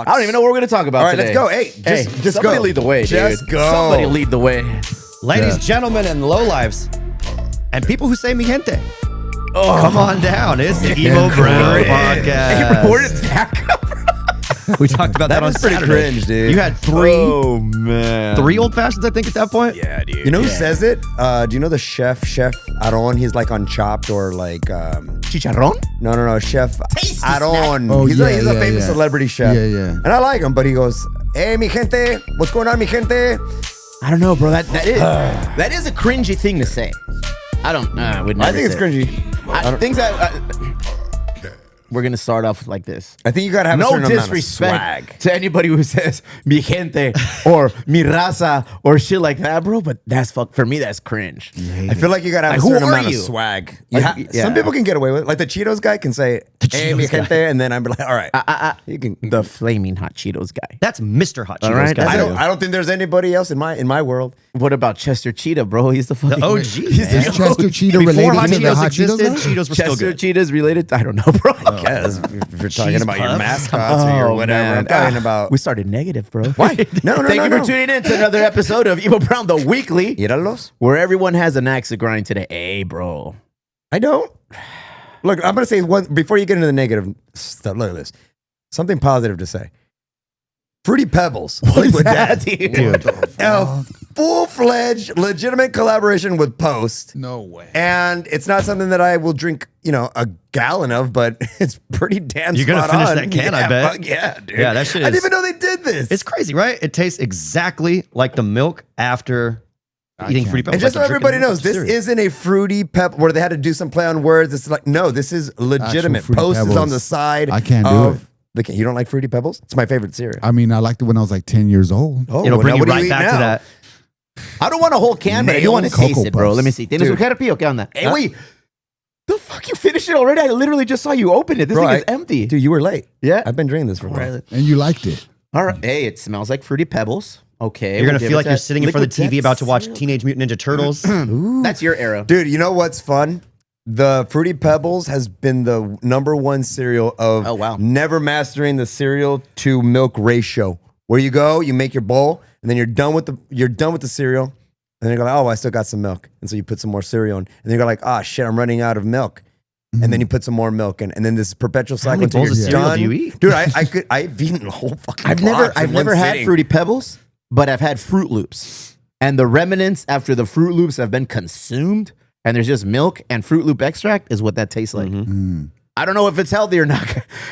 I don't even know what we're going to talk about today. All right, let's go. Hey, just somebody go. lead the way, dude. Just go. Somebody lead the way. Ladies, gentlemen, and lowlives, and people who say mi gente. Come on down. It's the Emo Brown podcast. He reported that. We talked about that on was pretty Saturday. cringe, dude. You had three man. three old fashions, I think, at that point. Yeah, dude. You know who says it? Do you know the chef Aron? He's like on Chopped or like Chicharrón? no, Chef Tasty Aron. Oh, he's yeah, a famous celebrity chef. Yeah, yeah. And I like him, but he goes, "Hey, mi gente, what's going on, mi gente?" I don't know, bro. That is a cringy thing to say. I don't. I would never. I think it's say it. cringy. Things that. We're gonna start off like this. I think you gotta have a No certain amount of disrespect swag. to anybody who says mi gente or mi raza or shit like that, bro. But that's for me. That's cringe. I feel like you gotta have Like, a who certain are amount you? of swag. Like, yeah. Some people can get away with it. Like the Cheetos guy can say, "Hey, mi Cheetos guy. gente," and then I'm like, "All right, you can." The flaming hot Cheetos guy. That's Mr. Hot Cheetos, right, guys. that's I don't think there's anybody else in my world. What about Chester Cheetah, bro? He's the fucking The OG. He's man. the Is Chester Cheetah Before related Hot to the Cheetos Hot Cheetos existed, guy? Cheetos were still Chester good. Cheetah's related. I don't know, bro. Yes, if you're talking Cheese about your puffs. mascots or your whatever. I'm talking about. We started negative, bro. Why? No, Thank you for tuning in to another episode of Emo Brown the Weekly, Íralos. where everyone has an axe to grind today. Hey, bro. I don't. Look, I'm gonna say one before you get into the negative stuff. Look at this. Something positive to say. Fruity Pebbles. Liquid that, Death. dude? A full-fledged, legitimate collaboration with Post. No way. And it's not something that I will drink, a gallon of, but it's pretty damn You're gonna spot finish on. that can, I Yeah, bet. fuck yeah, dude. Yeah, that shit I didn't is- even know they did this. It's crazy, right? It tastes exactly like the milk after eating can't. Fruity Pebbles. And just so like everybody drinking knows, this cereal. isn't a Fruity Pebble where they had to do some play on words. It's like, no, this is legitimate. Fruity Post is Pebbles. on the side. I can't do of it. You don't like Fruity Pebbles? It's my favorite cereal. I mean, I liked it when I was like 10 years old. Oh, It'll well, bring now you what do right eat back now? to that. I don't want a whole can, but I do want to Cocoa taste it, bro. Puffs. Let me see. ¿Tienes Dude. un jarape o qué onda? Hey, wait. The fuck, you finished it already? I literally just saw you open it. This Bro, thing is empty. Dude, you were late. Yeah. I've been drinking this for a while. And you liked it. All right. Hey, it smells like Fruity Pebbles. Okay. You're gonna we'll feel like give it you're that sitting in front of the liquid TV death about to watch seal. Teenage Mutant Ninja Turtles. That's your era. Dude, you know what's fun? The Fruity Pebbles has been the #1 cereal of Oh, wow. never mastering the cereal to milk ratio. Where you go, you make your bowl, and then you're done with the cereal, and then you go like, oh, I still got some milk, and so you put some more cereal in, and then you go like, ah, shit, I'm running out of milk, and then you put some more milk in, and then this perpetual cycle many until bowls you're of cereal done. do you eat? Dude, I've eaten a whole fucking. I've box in never one had sitting. Fruity Pebbles, but I've had Fruit Loops. And the remnants after the Fruit Loops have been consumed, and there's just milk and Fruit Loop extract is what that tastes like. I don't know if it's healthy or not.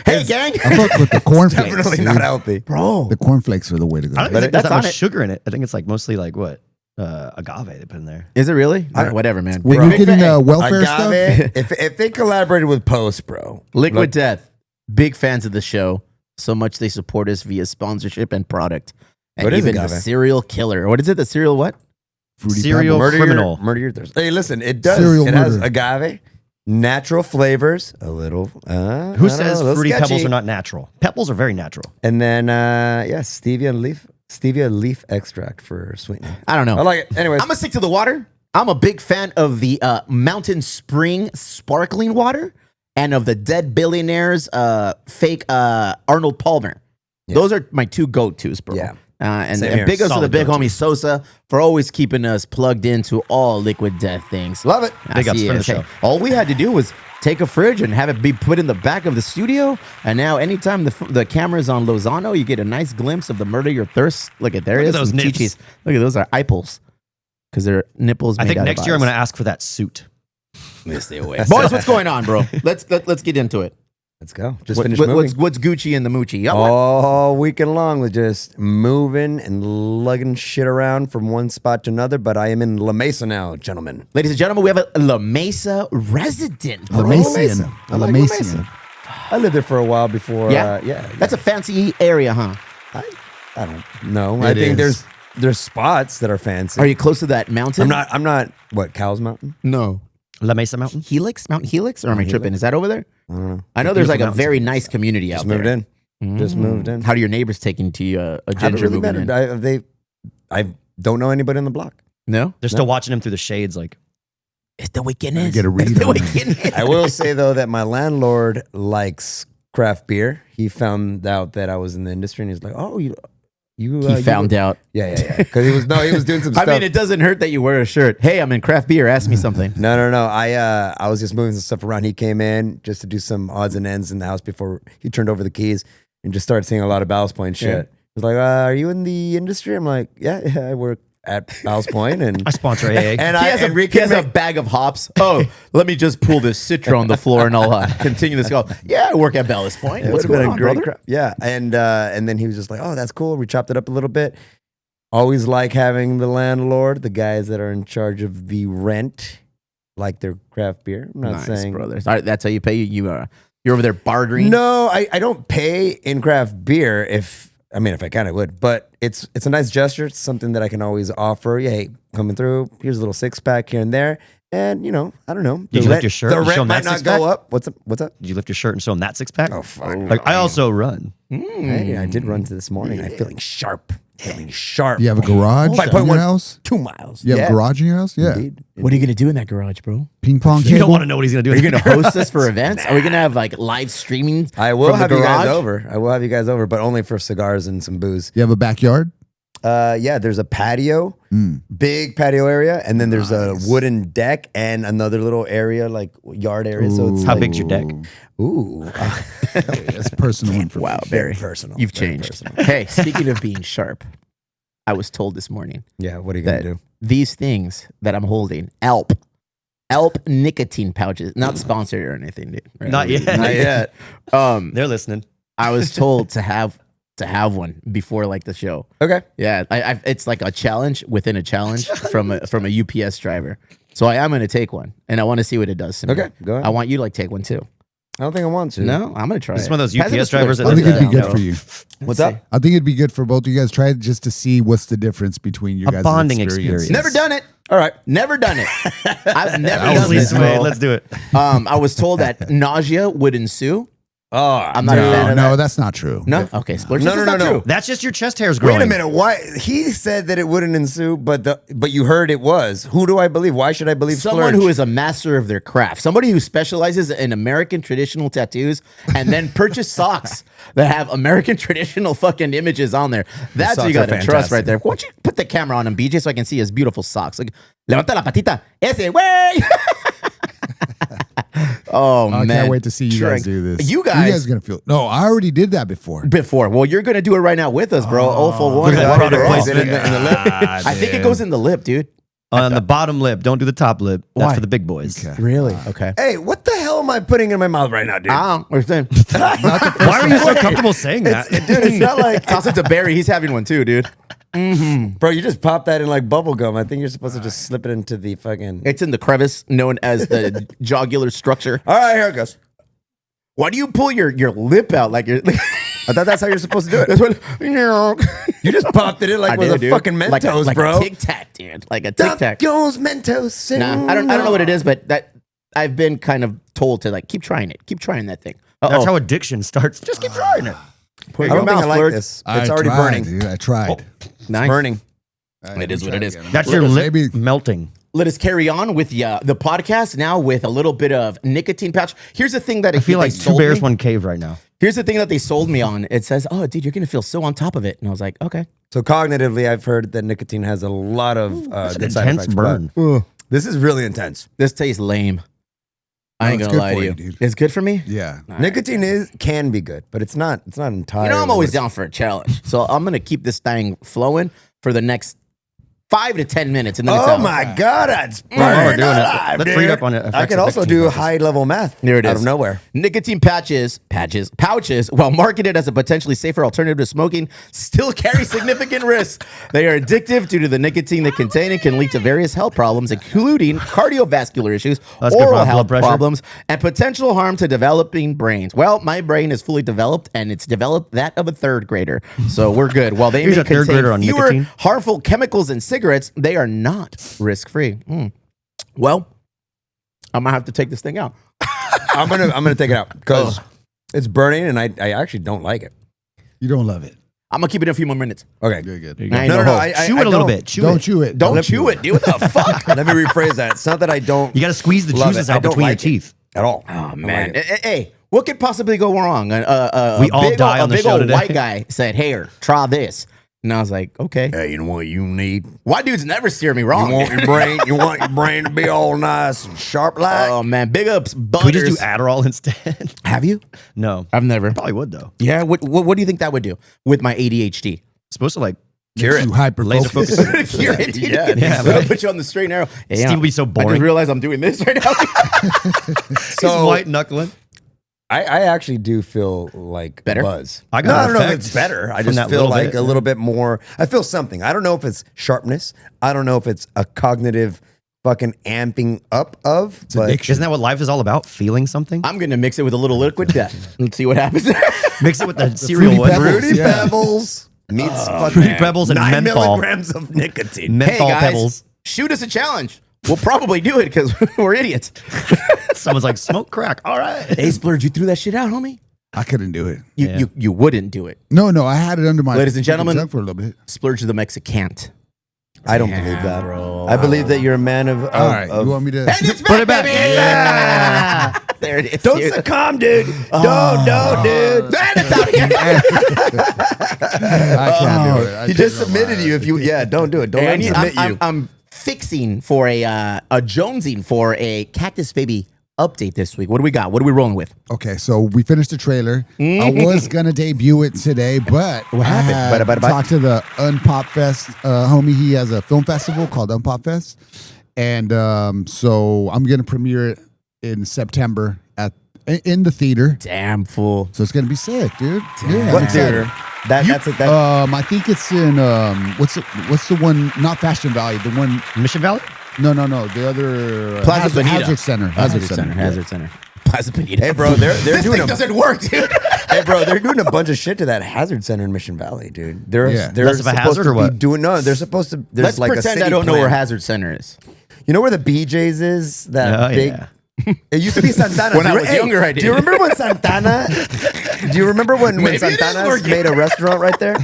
Hey, gang. I fuck with the cornflakes. Definitely dude. not healthy. Bro. The cornflakes are the way to go. I don't think That's there's that on much it. sugar in it. I think it's like mostly like what? Agave they put in there. Is it really? I- Whatever, man. When Bro. you get into welfare stuff, Agave, if they collaborated with Post, bro, Liquid look, Death, big fans of the show. So much they support us via sponsorship and product. And What is even the agave? serial killer. What is it? The serial what? Fruity Cereal Pebbles. criminal. Murder your thirst. Hey, listen, it does. Cereal it has murder. agave, natural flavors, a little. Who says Fruity Pebbles are not natural? Pebbles are very natural. And then, stevia leaf extract for sweetening. I don't know. I like it. Anyways, I'm going to stick to the water. I'm a big fan of the Mountain Spring sparkling water and of the Dead Billionaires fake Arnold Palmer. Those are my two go-tos, bro. Yeah. And Same here. big ups to the Solid big go-to. homie Sosa for always keeping us plugged into all Liquid Death things. love it. Big ups Así for the es. show. All we had to do was take a fridge and have it be put in the back of the studio. And now anytime the camera's on Lozano, you get a nice glimpse of the Murder Your Thirst. Look at there Look it at is. those some nips. chi-chis. Look at those are eyeballs. Because they're nipples I made think out of next year I'm eyes. going to ask for that suit. Stay away. Boys, what's going on, bro? Let's get into it. Let's go. Just finished moving. What's Gucci and the Moochie? Yeah, All weekend long with just moving and lugging shit around from one spot to another. But I am in La Mesa now, gentlemen. Ladies and gentlemen, we have a La Mesa resident. La bro. Mesian. I La like La Mesian. Mesa. I lived there for a while before. Yeah? That's a fancy area, huh? I don't know. I think is. there's spots that are fancy. Are you close to that mountain? I'm not. What, Cow's Mountain? No. La Mesa Mountain. Helix? Mount Helix? Or am I tripping? Is that over there? I don't know. I know there's like a Beautiful very nice community out Just there. moved in. Just moved in. How do your neighbors taking to you, a Haven't ginger really moving met in? her. I don't know anybody on the block. No? They're still watching him through the shades like, It's the weekend. Get a read It's the on it. weekend. I will say though that my landlord likes craft beer. He found out that I was in the industry, and he's like, "Oh, you." He found out. Yeah. Because he was doing some I stuff. mean, it doesn't hurt that you wear a shirt. Hey, I'm in craft beer. Ask me something. No. I was just moving some stuff around. He came in just to do some odds and ends in the house before he turned over the keys and just started saying a lot of Ballast Point shit. Yeah. He was like, "Are you in the industry?" I'm like, "Yeah, I work at Ballast Point and I sponsor AA. and He has a bag of hops. Oh, let me just pull this Citra on the floor and I'll continue this go. Yeah, I work at Ballast Point. It What's would have been going a on, great brother? Yeah, and then he was just like, "Oh, that's cool." We chopped it up a little bit. Always like having the landlord, the guys that are in charge of the rent, like their craft beer. I'm not Nice, saying brothers. All right, that's how you pay. You're over there bartering. No, I don't pay in craft beer. If I can, I would. But it's a nice gesture. It's something that I can always offer. Yeah, hey, coming through. Here's a little 6-pack here and there. And I don't know. Did you lift your shirt The and show rent him might that not 6-pack? go up. What's up? Did you lift your shirt and show him that 6-pack? Oh fuck! Like, I also run. Hey, I did run to this morning. I'm feeling sharp. You have a garage By in point your one- house? 2 miles. You have Yeah, a garage in your house? Yeah. Indeed. What are you gonna do in that garage, bro? Ping pong You don't table? want to know what he's going to do. Are you gonna host us for events? Are we gonna have like live streaming? I will from the have you guys garage? over. I will have you guys over, but only for cigars and some booze. You have a backyard? Yeah, there's a patio, big patio area, and then there's a wooden deck and another little area, like yard area. So it's How like, big's your deck? Ooh, That's personal information. Wow, very very personal. You've very changed. personal. Hey, speaking of being sharp, I was told this morning Yeah, what are you gonna that do? these things that I'm holding, Alp nicotine pouches, not sponsored or anything, dude. Right? Not yet. Not yet. They're listening. I was told to have one before like the show. Okay, Yeah, it's like a challenge within a challenge from a UPS driver. So I am gonna take one, and I want to see what it does to me. Okay, go ahead. I want you to like take one too. I don't think I want to. No, I'm gonna try. This is it. one of those Pass it UPS to drivers Twitter. I think it'd be Let's good for you. What's see. up? I think it'd be good for both of you guys. Try it just to see what's the difference between you A guys' bonding experiences. experience. Never done it. All right. Never done it. I've never That was done Please, this, easy. wait, bro. let's do it. I was told that nausea would ensue. Oh, I'm not a fan No, of no, that. that's not true. No, okay. Splurge. No, This is no, not no. true. That's just your chest hairs growing. wait a minute. Why he said that it wouldn't ensue, but you heard it was. Who do I believe? Why should I believe Someone Splurge? who is a master of their craft, somebody who specializes in American traditional tattoos, and then purchase socks that have American traditional fucking images on there. That's what you socks are got to trust fantastic. right there. Why don't you put the camera on him, BJ, so I can see his beautiful socks? Like, levanta la patita, ese way. Oh I man, can't wait to see you guys Trying- do this. You guys are gonna feel. No, I already did that before. before. Well, you're gonna do it right now with us, bro. Oh, for one. Look at that one product for all. placement. in the lip. I think it goes in the lip, dude. On the bottom lip. Don't do the top lip. That's Why? for the big boys. Okay. Really? Okay. Hey, what the hell am I putting in my mouth right now, dude? I don't understand. Why are you so comfortable saying that? Dude, it's not like, Toss it to Barry. He's having one too, dude. bro. You just pop that in like bubble gum. I think you're supposed to just slip it into the fucking. It's in the crevice known as the jugular structure. All right, here it goes. Why do you pull your lip out like you're? I thought that's how you're supposed to do it. That's what, You just popped it in like I it was did, a dude. fucking Mentos, like bro. a Tic Tac, dude. Like a Tic Tac. Goes Mentos. Nah, I don't know what it is, but that I've been kind of told to like keep trying it. Keep trying that thing. That's how addiction starts. Just keep trying it. Put I your don't think I mouth, like Splurge. this. I It's already tried, burning. Dude, I tried. Nice. Burning. It is what it is. That's your lip Maybe- melting. Let us carry on with the podcast now with a little bit of nicotine pouch. Here's the thing that I feel like they two sold bears, me. one cave right now. Here's the thing that they sold me on. It says, "Oh, dude, you're gonna feel so on top of it," and I was like, "Okay." So cognitively, I've heard that nicotine has a lot of That's an good side intense effects. burn. but This is really intense. This tastes lame. I No, ain't it's gonna good lie for to you, you. dude. It's good for me. Yeah. Nicotine can be good, but it's not entirely. You know, I'm always down for a challenge, so I'm gonna keep this thing flowing for the next 5 to 10 minutes, and then it's Oh out. my god, it's While we're burning doing it, alive, let's dude. read up on it. I can also do high level math. There it out is. of nowhere. Nicotine pouches, while marketed as a potentially safer alternative to smoking, still carry significant risks. They are addictive due to the nicotine they contain and can lead to various health problems, including cardiovascular issues, That's good for oral high blood health pressure. problems, and potential harm to developing brains. Well, my brain is fully developed, and it's developed that of a third grader, so we're good. While they Here's may a third grader on contain fewer nicotine. harmful chemicals in cigarettes, they are not risk-free. Well, I'm gonna have to take this thing out. I'm gonna take it out because it's burning, and I actually don't like it. You don't love it. I'm gonna keep it in a few more minutes. Okay, Good, good. There you go. I ain't No, no no, hoe. I Chew it a little don't- bit. Chew Don't it. chew it. Don't chew it, dude. What the fuck? Let me rephrase that. It's not that I don't You got to squeeze the love juices it. I out don't between like your it teeth. at all. Oh man. Hey, What could possibly go wrong? We all die on the big show old today. white guy said, "Here, try this," and I was like, "Okay." Hey, you know what you need? White dudes never steer me wrong. You want your brain to be all nice and sharp like. Oh man, big ups, Butters. Can we just do Adderall instead? Have you? No. I've never. Probably would, though. Yeah. What do you think that would do with my ADHD? It's supposed to, like, Cure it. Hyper laser focus. focus. Cure it, dude. yeah, So I'll right. put you on the straight and narrow. Hey, Steve would be so I boring. just realized I'm doing this right now. He's white knuckling. I actually do feel like Better? buzz. I got no, I an don't know if effect it's better. I from just that feel little like bit, a little bit more. I feel something. I don't know if it's sharpness. I don't know if it's a cognitive fucking amping up of. But addiction. Isn't that what life is all about? Feeling something? I'm gonna mix it with a little liquid death. Let's see what happens. Mix it with the cereal Fruity one. Pebbles. Fruity Yeah. Pebbles meets fucking Fruity Pebbles and 9 menthol. milligrams of nicotine. Menthol Hey guys, pebbles. shoot us a challenge. We'll probably do it because we're idiots. Someone's like, smoke crack. All right. Hey, Splurge, you threw that shit out, homie. I couldn't do it. You wouldn't do it. No, I had it under my Ladies and gentlemen, tongue for a little bit. Splurge the Mexicant. I don't believe that, bro. I believe that you're a man of. All right, you want me to? And it's Put it back. baby! Yeah. There it is. Don't dude. succumb, dude. Don't, dude. And it's out again. I can't do it. I He can't just do it. submitted you. If you, don't do it. Don't let him submit you. I'm fixing for a jonesing for a Cactus Baby update this week. What do we got? What are we rolling with? Okay, so we finished the trailer. I was gonna debut it today, but What happened? I had talked to the Unpop Fest homie. He has a film festival called Unpop Fest, and so I'm gonna premiere it in September in the theater. Damn fool. So it's gonna be sick, dude. Yeah, What I'm excited. theater? That's it. I think it's in what's the one? Not Fashion Valley. The one? Mission Valley? No. The other Plaza Bonita. Hazard Center. Hazard Center. Plaza Bonita. Hey, bro, they're This doing thing a doesn't work, dude. hey, bro, they're doing a bunch of shit to that Hazard Center in Mission Valley, dude. They're Yeah. supposed Less of a hazard to or what? be doing they're supposed to. There's Let's like a pretend city I don't know plan. where Hazard Center is. You know where the BJ's is? That Oh, big. yeah. It used to be Santana. When Do I you was hey, younger, I did. Do you remember when Santana? Do you remember when Maybe it is Santana's working. made a restaurant right there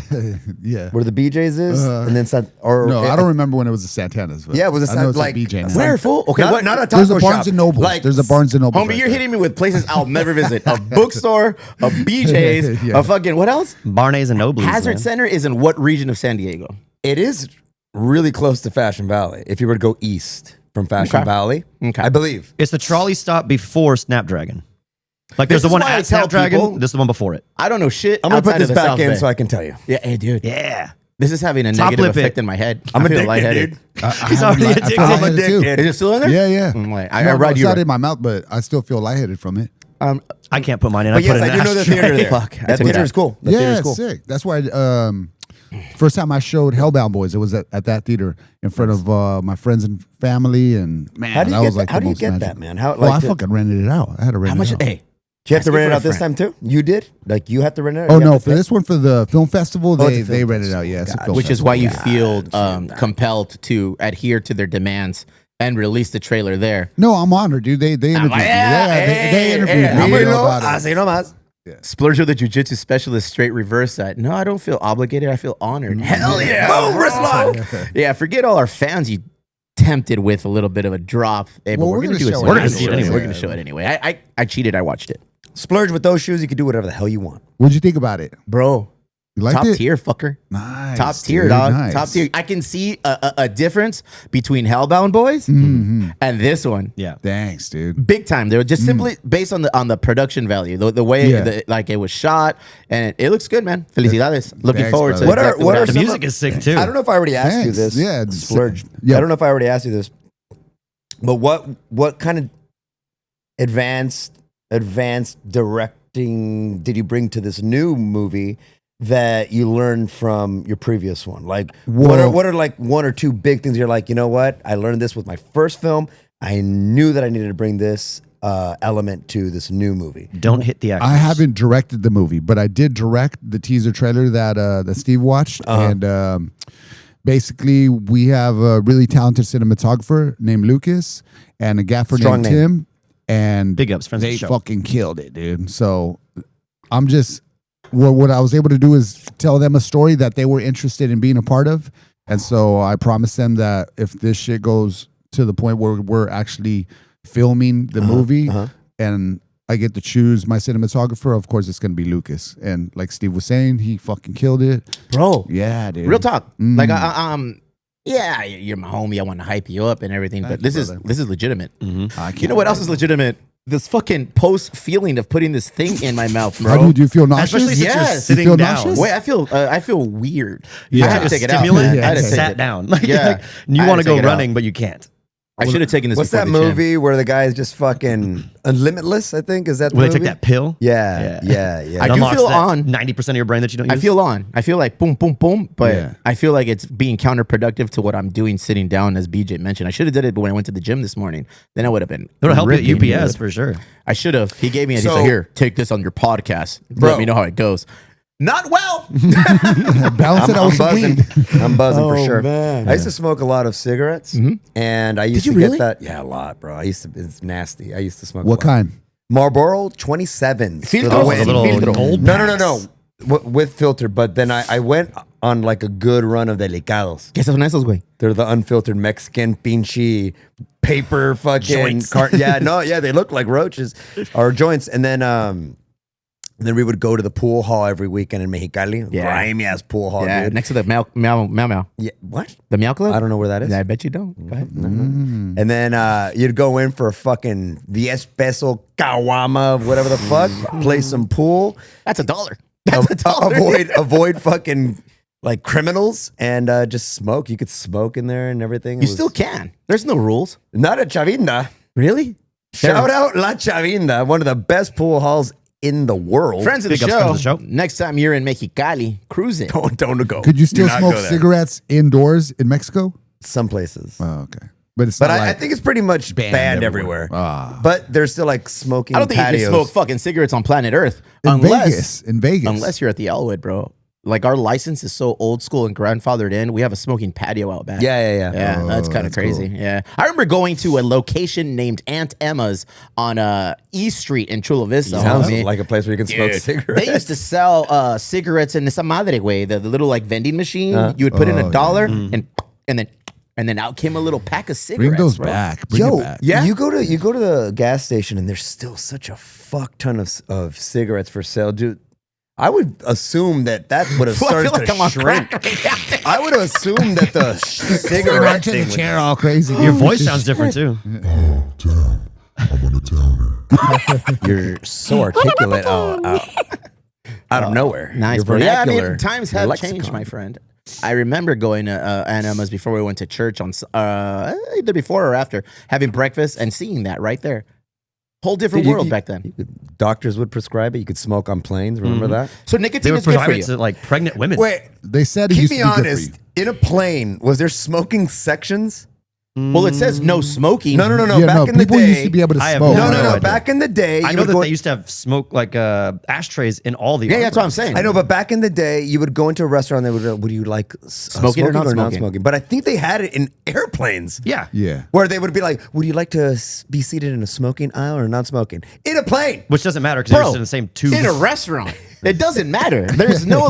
Yeah. where the BJ's is, and then No, I don't remember when it was the Santana's. But Yeah, it was a I know it's like BJ now. Where, fool? Okay, not, what? not a taco There's a Barnes shop. and Noble. Like, There's a Barnes and Noble. Homie, right you're there. hitting me with places I'll never visit. A bookstore, a BJ's, Yeah. a fucking, what else? Barney's and Nobles. Hazard man. Center is in what region of San Diego? It is really close to Fashion Valley. If you were to go east from Fashion Okay. Valley, Okay. I believe. It's the trolley stop before Snapdragon. Like This there's the is one why I at tell Snapdragon. people- This is the one before it. I don't know shit. I'm gonna put outside this of the back South in Bay. so I can tell you. Yeah, hey, dude. Yeah. This is having a Top negative lip it. effect in my head. I'm I feel addicted, lightheaded. dude. He's already addicted. I feel I'm lightheaded too. addicted. Is it still in there? Yeah, yeah. I'm like, No, I no, ride it's you. not in my mouth, but I still feel lightheaded from it. I can't put mine in. But I put yes, it in I do know the ashtray. theater there. Fuck, I That took it theater out. is cool. That Yeah, theater is it's cool. sick. That's why first time I showed Hellbound Boys, it was at that theater in front of my friends and family, and man, How do you that get was like that? How the do you most get magical. that, man? How Well, I like fucking rented it out. I had to rent How it much? out. Hey, do you have to Ask rent it for a out this friend. time too? You did? Like you have to rent it? Oh You no, have to for pay? this one for the film festival, Oh, it's they a film rented it festival. out. Yeah, it's a Gotcha. film which is why you festival. feel compelled to adhere to their demands and release the trailer there. No, I'm honored, dude. They interviewed me. like, Yeah, they interviewed me. hey, I hey, know about it. Así nomás. Splurge with the jiu-jitsu specialist, straight reverse side. No, I don't feel obligated. I feel honored. Hell yeah. Boom, wrist lock. Yeah, forget all our fans you tempted with a little bit of a drop. Hey, but Well, we're we're going to gonna do it. show it We're going to anyway. see it anyway. Yeah. We're going to show it anyway. I cheated. I watched it. Splurge with those shoes, you can do whatever the hell you want. What'd you think about it? Bro, You liked top it? tier, fucker. Nice. Top tier, dude, dog. nice. Top tier. I can see a difference between Hellbound Boys Mm-hmm. and this one. Yeah. Thanks, dude. Big time. They were just simply based on the production value, the way Yeah. like it was shot, and it looks good, man. Felicidades. Looking Thanks, forward to brother. exactly What are happens. The some music is sick too. I don't know if I already asked you Thanks. this. Yeah, it's- Splurge. yeah. I don't know if I already asked you this. But what kind of advanced directing did you bring to this new movie that you learned from your previous one? Like Well- what are like one or two big things you're like, you know what? I learned this with my first film. I knew that I needed to bring this element to this new movie. Don't hit the actors. I haven't directed the movie, but I did direct the teaser trailer that Steve watched, and basically we have a really talented cinematographer named Lucas and a gaffer Strong named name. Tim, and Big ups, friends of they the show. fucking killed it, dude. So I'm just what I was able to do is tell them a story that they were interested in being a part of, and so I promised them that if this shit goes to the point where we're actually filming the movie, and I get to choose my cinematographer. Of course, it's gonna be Lucas. And like Steve was saying, he fucking killed it, bro. Yeah, dude. Real talk. Like yeah, you're my homie. I want to hype you up and everything, but this is legitimate. You know what else is legitimate? This fucking post feeling of putting this thing in my mouth, bro. How do you feel nauseous? Especially since you're Yes. sitting You feel down. nauseous? Wait, I feel weird. Yeah. I had to take it out. Stimulant I had to and take sat it. down. Yeah. Like, you I had want to to go take it out. running, but you can't. I should have taken this. What's before that the gym. movie where the guy is just fucking Limitless? I think is that the When they movie? take that pill. Yeah. I It do unlocks feel that on. 90% of your brain that you don't use. I feel on. I feel like boom, boom, boom. But Yeah. I feel like it's being counterproductive to what I'm doing sitting down, as BJ mentioned. I should have did it when I went to the gym this morning. Then I would have been. It'll help you ripping at UPS it. for sure. I should have. He gave me a. He's So- like, here, take this on your podcast. Bro. Let me know how it goes. Not well. Balance it out I'm with some buzzing. weed. I'm buzzing for Oh, sure. man. I used to smoke a lot of cigarettes, and I used Did to you get really? that. Yeah, a lot, bro. I used to. It's nasty. I used to smoke. What a lot. kind? Marlboro 27s. for the Filtros. win. The little Filtro. gold No, no, no, packs. no. With filter, but then I went on like a good run of delicados. ¿Qué son esos, güey? They're the unfiltered Mexican pinchy paper fucking Joints. yeah, no, yeah, they look like roaches or joints. And then we would go to the pool hall every weekend in Mexicali. Yeah. Grimy ass pool hall, Yeah, dude. next to the meow. Yeah, what? The meow club? I don't know where that is. Yeah, I bet you don't. Go ahead. And then you'd go in for a fucking 10 peso kawama, whatever the fuck, play some pool, That's $1. That's $1. avoid fucking like criminals and just smoke. You could smoke in there and everything. You still can. There's no rules. Not at Chavinda. Really? Shout out La Chavinda, one of the best pool halls in the world. Friends of the Big ups, friends of the show. show. Next time you're in Mexicali, cruise it. don't go. Could you still Do not smoke go there. cigarettes indoors in Mexico? Some places. Oh, okay. But it's But not I like think it's pretty much banned everywhere. Ah. But there's still like smoking I don't think patios. you can smoke fucking cigarettes on planet Earth in Vegas. unless you're at the Elwood, bro. Like our license is so old school and grandfathered in. We have a smoking patio out back. Yeah. Yeah, that's kind of that's crazy. cool. Yeah, I remember going to a location named Aunt Emma's on East Street in Chula Vista. Sounds homie. like a place where you can smoke Dude, cigarettes. they used to sell cigarettes in esa madre way, the little like vending machine. You would put in Oh, $1 and then out came a little pack of cigarettes. Bring those bro. back. Bring Yo, it back. Yeah. you go to the gas station and there's still such a fuck ton of cigarettes for sale, dude. I would assume that would have I started feel like to I'm on shrink. crack right now. I would have assumed that the cigarette thing would- chair all crazy. Your voice sounds different too. You're so articulate out of nowhere. Nice, Your bro. Yeah, I vernacular, mean, times your have lexicon. changed, my friend. I remember going to Aunt Emma's before we went to church on either before or after, having breakfast and seeing that right there. Whole different Dude, you- world you- back then. Doctors would prescribe it. You could smoke on planes. Remember that? So They nicotine were is good for provided you. to like pregnant women. Wait, They said it keep used me to be good for honest. you. In a plane, was there smoking sections? Well, it says no smoking. No. Yeah, Back no, in the people day, used to be able to I have smoke. no No. idea. Back in the day, I you know would that go- they used to have smoke like ashtrays in all the. Yeah, that's what I'm articles. saying. I know, but back in the day, you would go into a restaurant. They would go, would you like Smoking or non-smoking? non-smoking? But I think they had it in airplanes. Yeah. Yeah. Where they would be like, would you like to be seated in a smoking aisle or non-smoking? In a plane. Which doesn't matter because they're just in the same tube. in a restaurant. It doesn't matter. There's no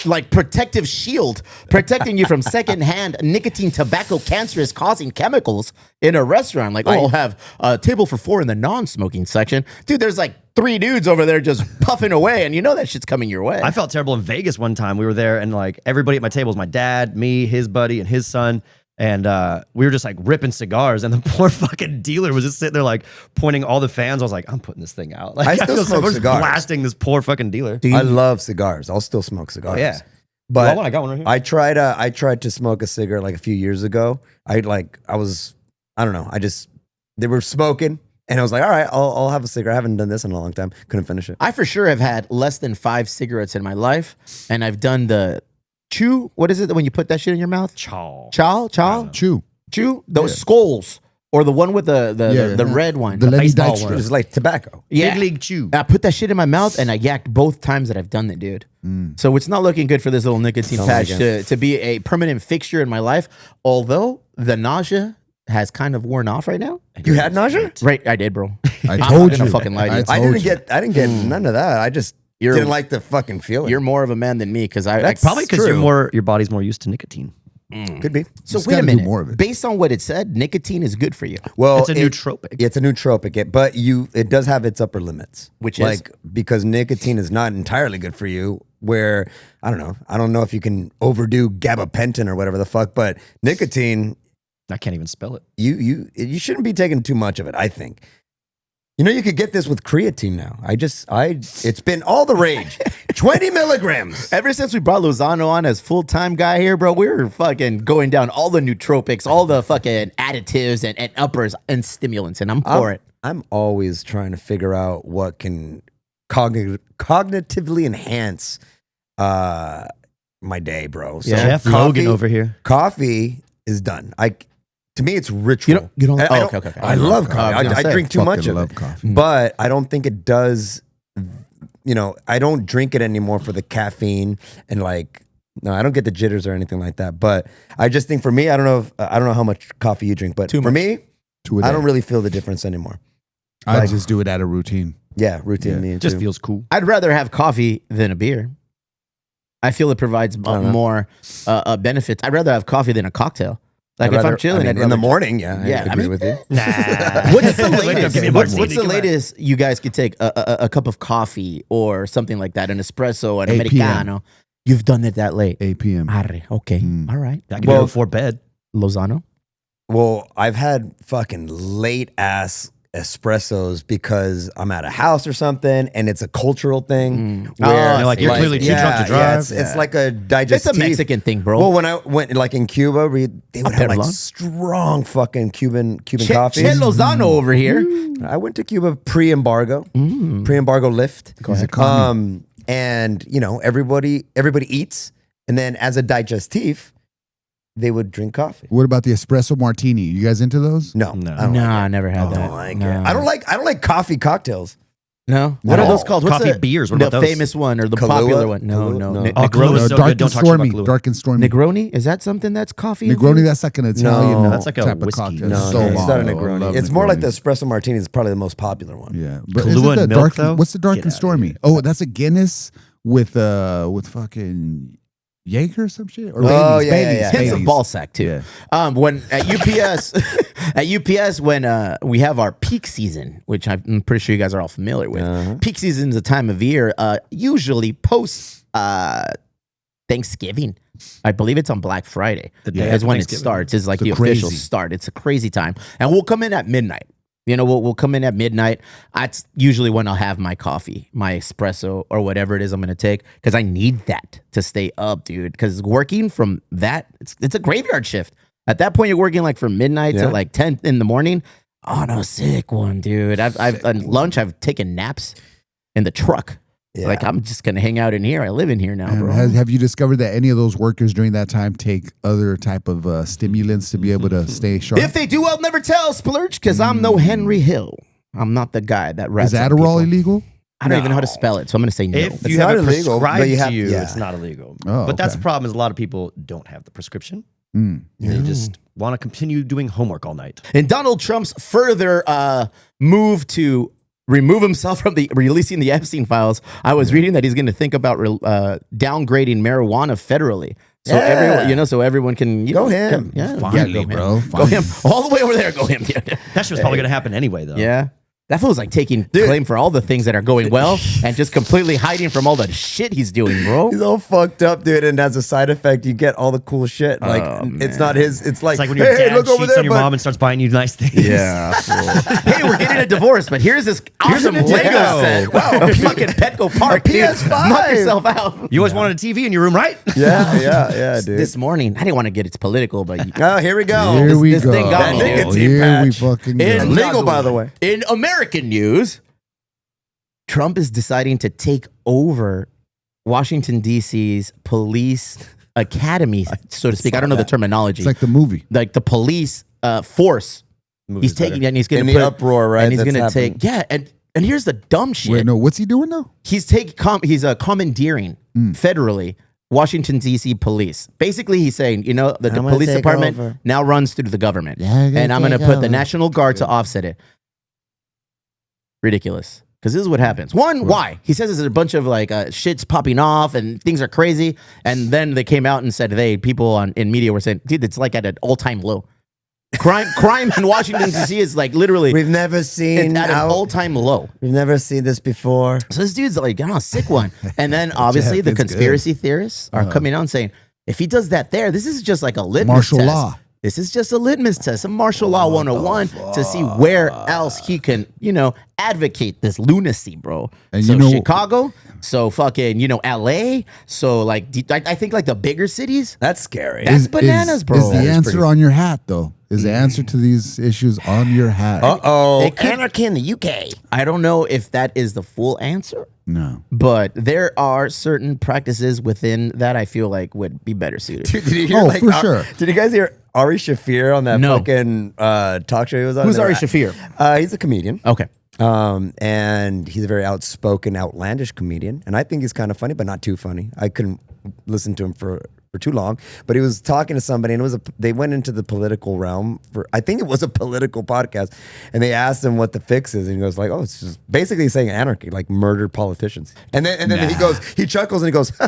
like protective shield protecting you from secondhand nicotine, tobacco, cancerous causing chemicals in a restaurant. Like, I'll have a table for 4 in the non-smoking section. Dude, there's like 3 dudes over there just puffing away, and you know that shit's coming your way. I felt terrible in Vegas one time. We were there and like everybody at my table was my dad, me, his buddy, and his son. And we were just like ripping cigars, and the poor fucking dealer was just sitting there like pointing all the fans. I was like, I'm putting this thing out. Like, I still feel smoke we're just cigars. blasting this poor fucking dealer. I love cigars. I'll still smoke cigars. yeah. But Well, I got one right here. I tried to smoke a cigarette like a few years ago. I don't know. They were smoking, and I was like, all right, I'll have a cigarette. I haven't done this in a long time. Couldn't finish it. I for sure have had less than 5 cigarettes in my life, and I've done the chew. What is it when you put that shit in your mouth? Chaw. Chew. Chew? Those skulls. Or the one with the red one. The Lenny baseball Dykstra. one. It's like tobacco. Yeah. Big league chew. I put that shit in my mouth and I yacked both times that I've done it, dude. So it's not looking good for this little nicotine patch to be a permanent fixture in my life. Although the nausea has kind of worn off right now. You had nausea? Right, I did, bro. I I'm told not gonna you. fucking lie to you. I told didn't you. get none of that. I just You're- didn't like the fucking feeling. You're more of a man than me because I That's Probably because true. your body's more used to nicotine. Could be. So Just wait a gotta do minute. more of it. Based on what it said, nicotine is good for you. Well, It's a nootropic. It's a nootropic, but it does have its upper limits, Which is? because nicotine is not entirely good for you. Where I don't know if you can overdo gabapentin or whatever the fuck, but nicotine, I can't even spell it. you shouldn't be taking too much of it. I think. You could get this with creatine now. It's been all the rage. 20 milligrams. Ever since we brought Lozano on as full-time guy here, bro, we were fucking going down all the nootropics, all the fucking additives and uppers and stimulants, and I'm for it. I'm always trying to figure out what can cognitively enhance my day, bro. So Jeff Logan over here. Coffee is done. To me, it's ritual. You don't. I Okay. I love coffee. I was gonna I say, drink too much fucking of love it, coffee. but I don't think it does. I don't drink it anymore for the caffeine and no, I don't get the jitters or anything like that. But I just think for me, I don't know how much coffee you drink, but for me, To a I day. don't really feel the difference anymore. I just do it out of routine. Yeah, routine. Me Just too. feels cool. I'd rather have coffee than a beer. I feel it provides more benefits. I'd rather have coffee than a cocktail. Like if I'm chilling, I'd in the rather- morning, I I agree mean, with you. Nah. What's the Wake up, latest? give me a What's martini, the come on. latest you guys could take a cup of coffee or something like that, an espresso, an 8 p.m. americano? You've done it that late. 8 p.m. Arre, okay, all right. I can do it before bed. Lozano. Well, I've had fucking late ass espressos because I'm at a house or something, and it's a cultural thing. Where, You're like, you're clearly too drunk to drive. It's like a digestive. It's a Mexican thing, bro. Well, when I went in Cuba, they would have Perlon? strong fucking Cuban Che coffee. Lozano over here. I went to Cuba pre-embargo lift. He's a commie. And everybody eats, and then as a digestif, they would drink coffee. What about the espresso martini? You guys into those? No, No. I don't No, like I never had it. that. I don't like No. it. I don't like coffee cocktails. No. What are No. those called? What's Coffee the, beers, what the about those? famous one or the Kahlua? popular one? No, Kahlua? no. No. Ne- Oh, Kahlua is so dark good. Don't and talk shit about stormy. Kahlua. Dark and stormy. Negroni? Is that something that's coffee? Negroni, that's like an Italian No, that's like a type of whiskey. cocktail. No, It's so it's long, not a though. I Negroni. love It's more like the Negronis. espresso martini is probably the most popular one. Yeah, but Kahlua isn't and the milk, dark? though? What's the dark Get and outta stormy? here. Oh, that's a Guinness with fucking Jaeger or some shit. Or Oh, Baileys, yeah, Baileys, yeah. Hints of Baileys. ball sack too. When at UPS, when we have our peak season, which I'm pretty sure you guys are all familiar with. Peak season is a time of year, usually post Thanksgiving. I believe it's on Black Friday. The day Is after when it Thanksgiving. starts. It's like It's the official crazy. start. It's a crazy time, and we'll come in at midnight. We'll come in at midnight. That's usually when I'll have my coffee, my espresso, or whatever it is I'm going to take, because I need that to stay up, dude. Because working from that, it's a graveyard shift. At that point, you're working like from midnight to like 10 in the morning. Oh, no, sick one, dude. I've on lunch, I've taken naps in the truck. Yeah. Like, I'm just going to hang out in here. I live in here now, And bro. have you discovered that any of those workers during that time take other type of stimulants to be able to stay sharp? If they do, I'll never tell, Splurge, because I'm no Henry Hill. I'm not the guy that rats Is on Adderall people. illegal? I don't even know how to spell it, so I'm going to say no. If It's you have not it illegal, but prescribed you have- to you, yeah. it's not illegal. Oh, but that's okay. the problem is a lot of people don't have the prescription. Mm. They just want to continue doing homework all night. And Donald Trump's further move to remove himself from releasing the Epstein files. I was reading that he's going to think about downgrading marijuana federally. So everyone, so everyone can Go him. Finally, go bro. him. Go him all the way over there. Go him. That shit's probably going to happen anyway, though. Yeah. That feels like taking claim for all the things that are going well and just completely hiding from all the shit he's doing, bro. He's all fucked up, dude, and as a side effect, you get all the cool shit. Like it's not his. It's like, It's like when your hey, dad look over cheats there, on your bud. mom and starts buying you nice things. Yeah. Hey, we're getting a divorce, but here's this awesome a Lego Nintendo. set. Wow, a fucking Petco Park. dude. PS5. Knock yourself out. You always wanted a TV in your room, right? Yeah, dude. This morning, I didn't want to get it's political, but Oh, here we go. Here we this go. thing got me, dude. Nicotine Here we patch. fucking go. In- Legal, by the way. in American news, Trump is deciding to take over Washington, D.C.'s police academy, so to speak. I don't know the terminology. It's like the movie. Like the police force. He's taking it and he's going In to the put uproar, right, And he's that's going to happening. take and here's the dumb shit. Wait, no, what's he doing though? He's commandeering federally Washington D.C. police. Basically, he's saying, the gonna police take department over. now runs through the government, Yeah, I'm gonna and I'm going to take put the over. National Guard to offset it. Ridiculous. Because this is what happens. One, why? He says there's a bunch of like shit's popping off and things are crazy. And then they came out and said, people in media were saying, dude, it's like at an all-time low. Crime in Washington, D.C. is like literally. We've never seen at an all-time low. We've never seen this before. So this dude's like, sick one. And then obviously the conspiracy theorists are coming out and saying, if he does that there, this is just like a litmus Martial test. law. This is just a litmus test, a martial law 101 to see where else he can, advocate this lunacy, bro. And so Chicago, so fucking, LA. So like, I think like the bigger cities. That's scary. That's bananas, bro. Is the answer on your hat, though? Is the answer to these issues on your hat? Anarchy in the UK. I don't know if that is the full answer. No. But there are certain practices within that I feel like would be better suited. Dude, did you hear, for sure. Did you guys hear Ari Shaffir on that fucking talk show he was on? Who's Ari Shaffir? He's a comedian. Okay. And he's a very outspoken, outlandish comedian. And I think he's kind of funny, but not too funny. I couldn't listen to him for too long, but he was talking to somebody and they went into the political realm I think it was a political podcast, and they asked him what the fix is, and he goes like, it's just basically saying anarchy, like murder politicians. And then he chuckles and he goes,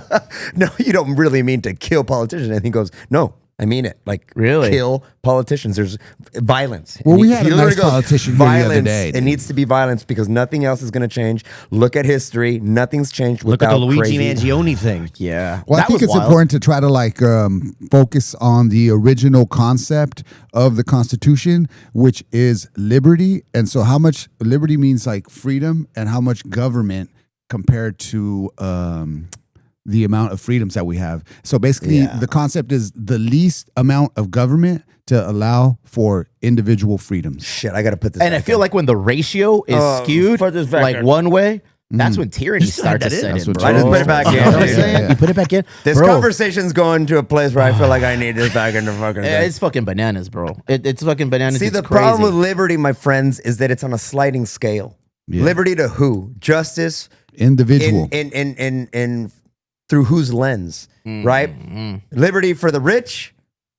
no, you don't really mean to kill politicians. And he goes, no, I mean it. Like, really kill politicians. There's violence. Well, we had a nice politician here the other day. It needs to be violence because nothing else is going to change. Look at history. Nothing's changed Look at without the Luigi crazy. Mangione thing. Yeah. Well, I think it's important to try to like focus on the original concept of the Constitution, which is liberty. And so how much liberty means like freedom and how much government compared to the amount of freedoms that we have. So basically the concept is the least amount of government to allow for individual freedoms. Shit, I got to put this. And I feel like when the ratio is skewed like one way, that's when tyranny starts to set in, bro. I just put it back in. You know what I'm saying? You put it back in. This conversation's going to a place where I feel like I need this back in the fucking thing. It's fucking bananas, bro. It's fucking bananas. See, the problem with liberty, my friends, is that it's on a sliding scale. Yeah. Liberty to who? Justice. Individual. In through whose lens, right? Liberty for the rich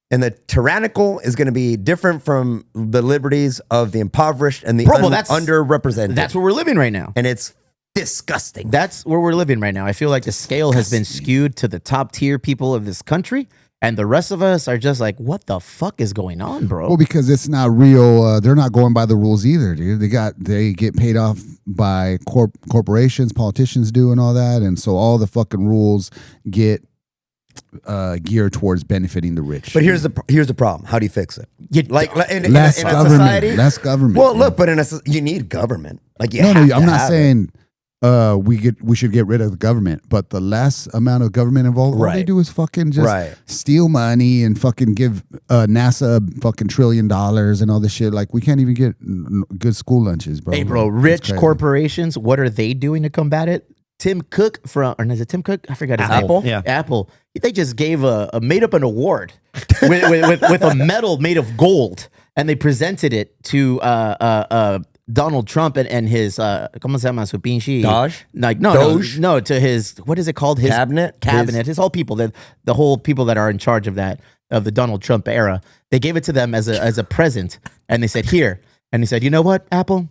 and the tyrannical is going to be different from the liberties of the impoverished and the underrepresented. That's where we're living right now. And it's disgusting. That's where we're living right now. I feel like the scale has been skewed to the top tier people of this country. And the rest of us are just like, what the fuck is going on, bro? Well, because it's not real. They're not going by the rules either, dude. They get paid off by corporations, politicians do, and all that. And so all the fucking rules get geared towards benefiting the rich. But here's the problem. How do you fix it? In a society, less government. Well, look, but you need government. Like I'm not saying. We should get rid of the government, but the less amount of government involved, all they do is fucking just steal money and fucking give NASA fucking $1 trillion and all this shit. Like, we can't even get good school lunches, bro. Hey, bro, rich corporations, what are they doing to combat it? Tim Cook is it Tim Cook? I forgot his Apple. name. Yeah, Apple. They just gave made up an award with a medal made of gold, and they presented it to Donald Trump and his ¿cómo se llama su pinche? Doge? Like Doge? no, to his, what is it called? His cabinet, his whole people, the whole people that are in charge of the Donald Trump era. They gave it to them as a present, and they said, here. And he said, you know what, Apple?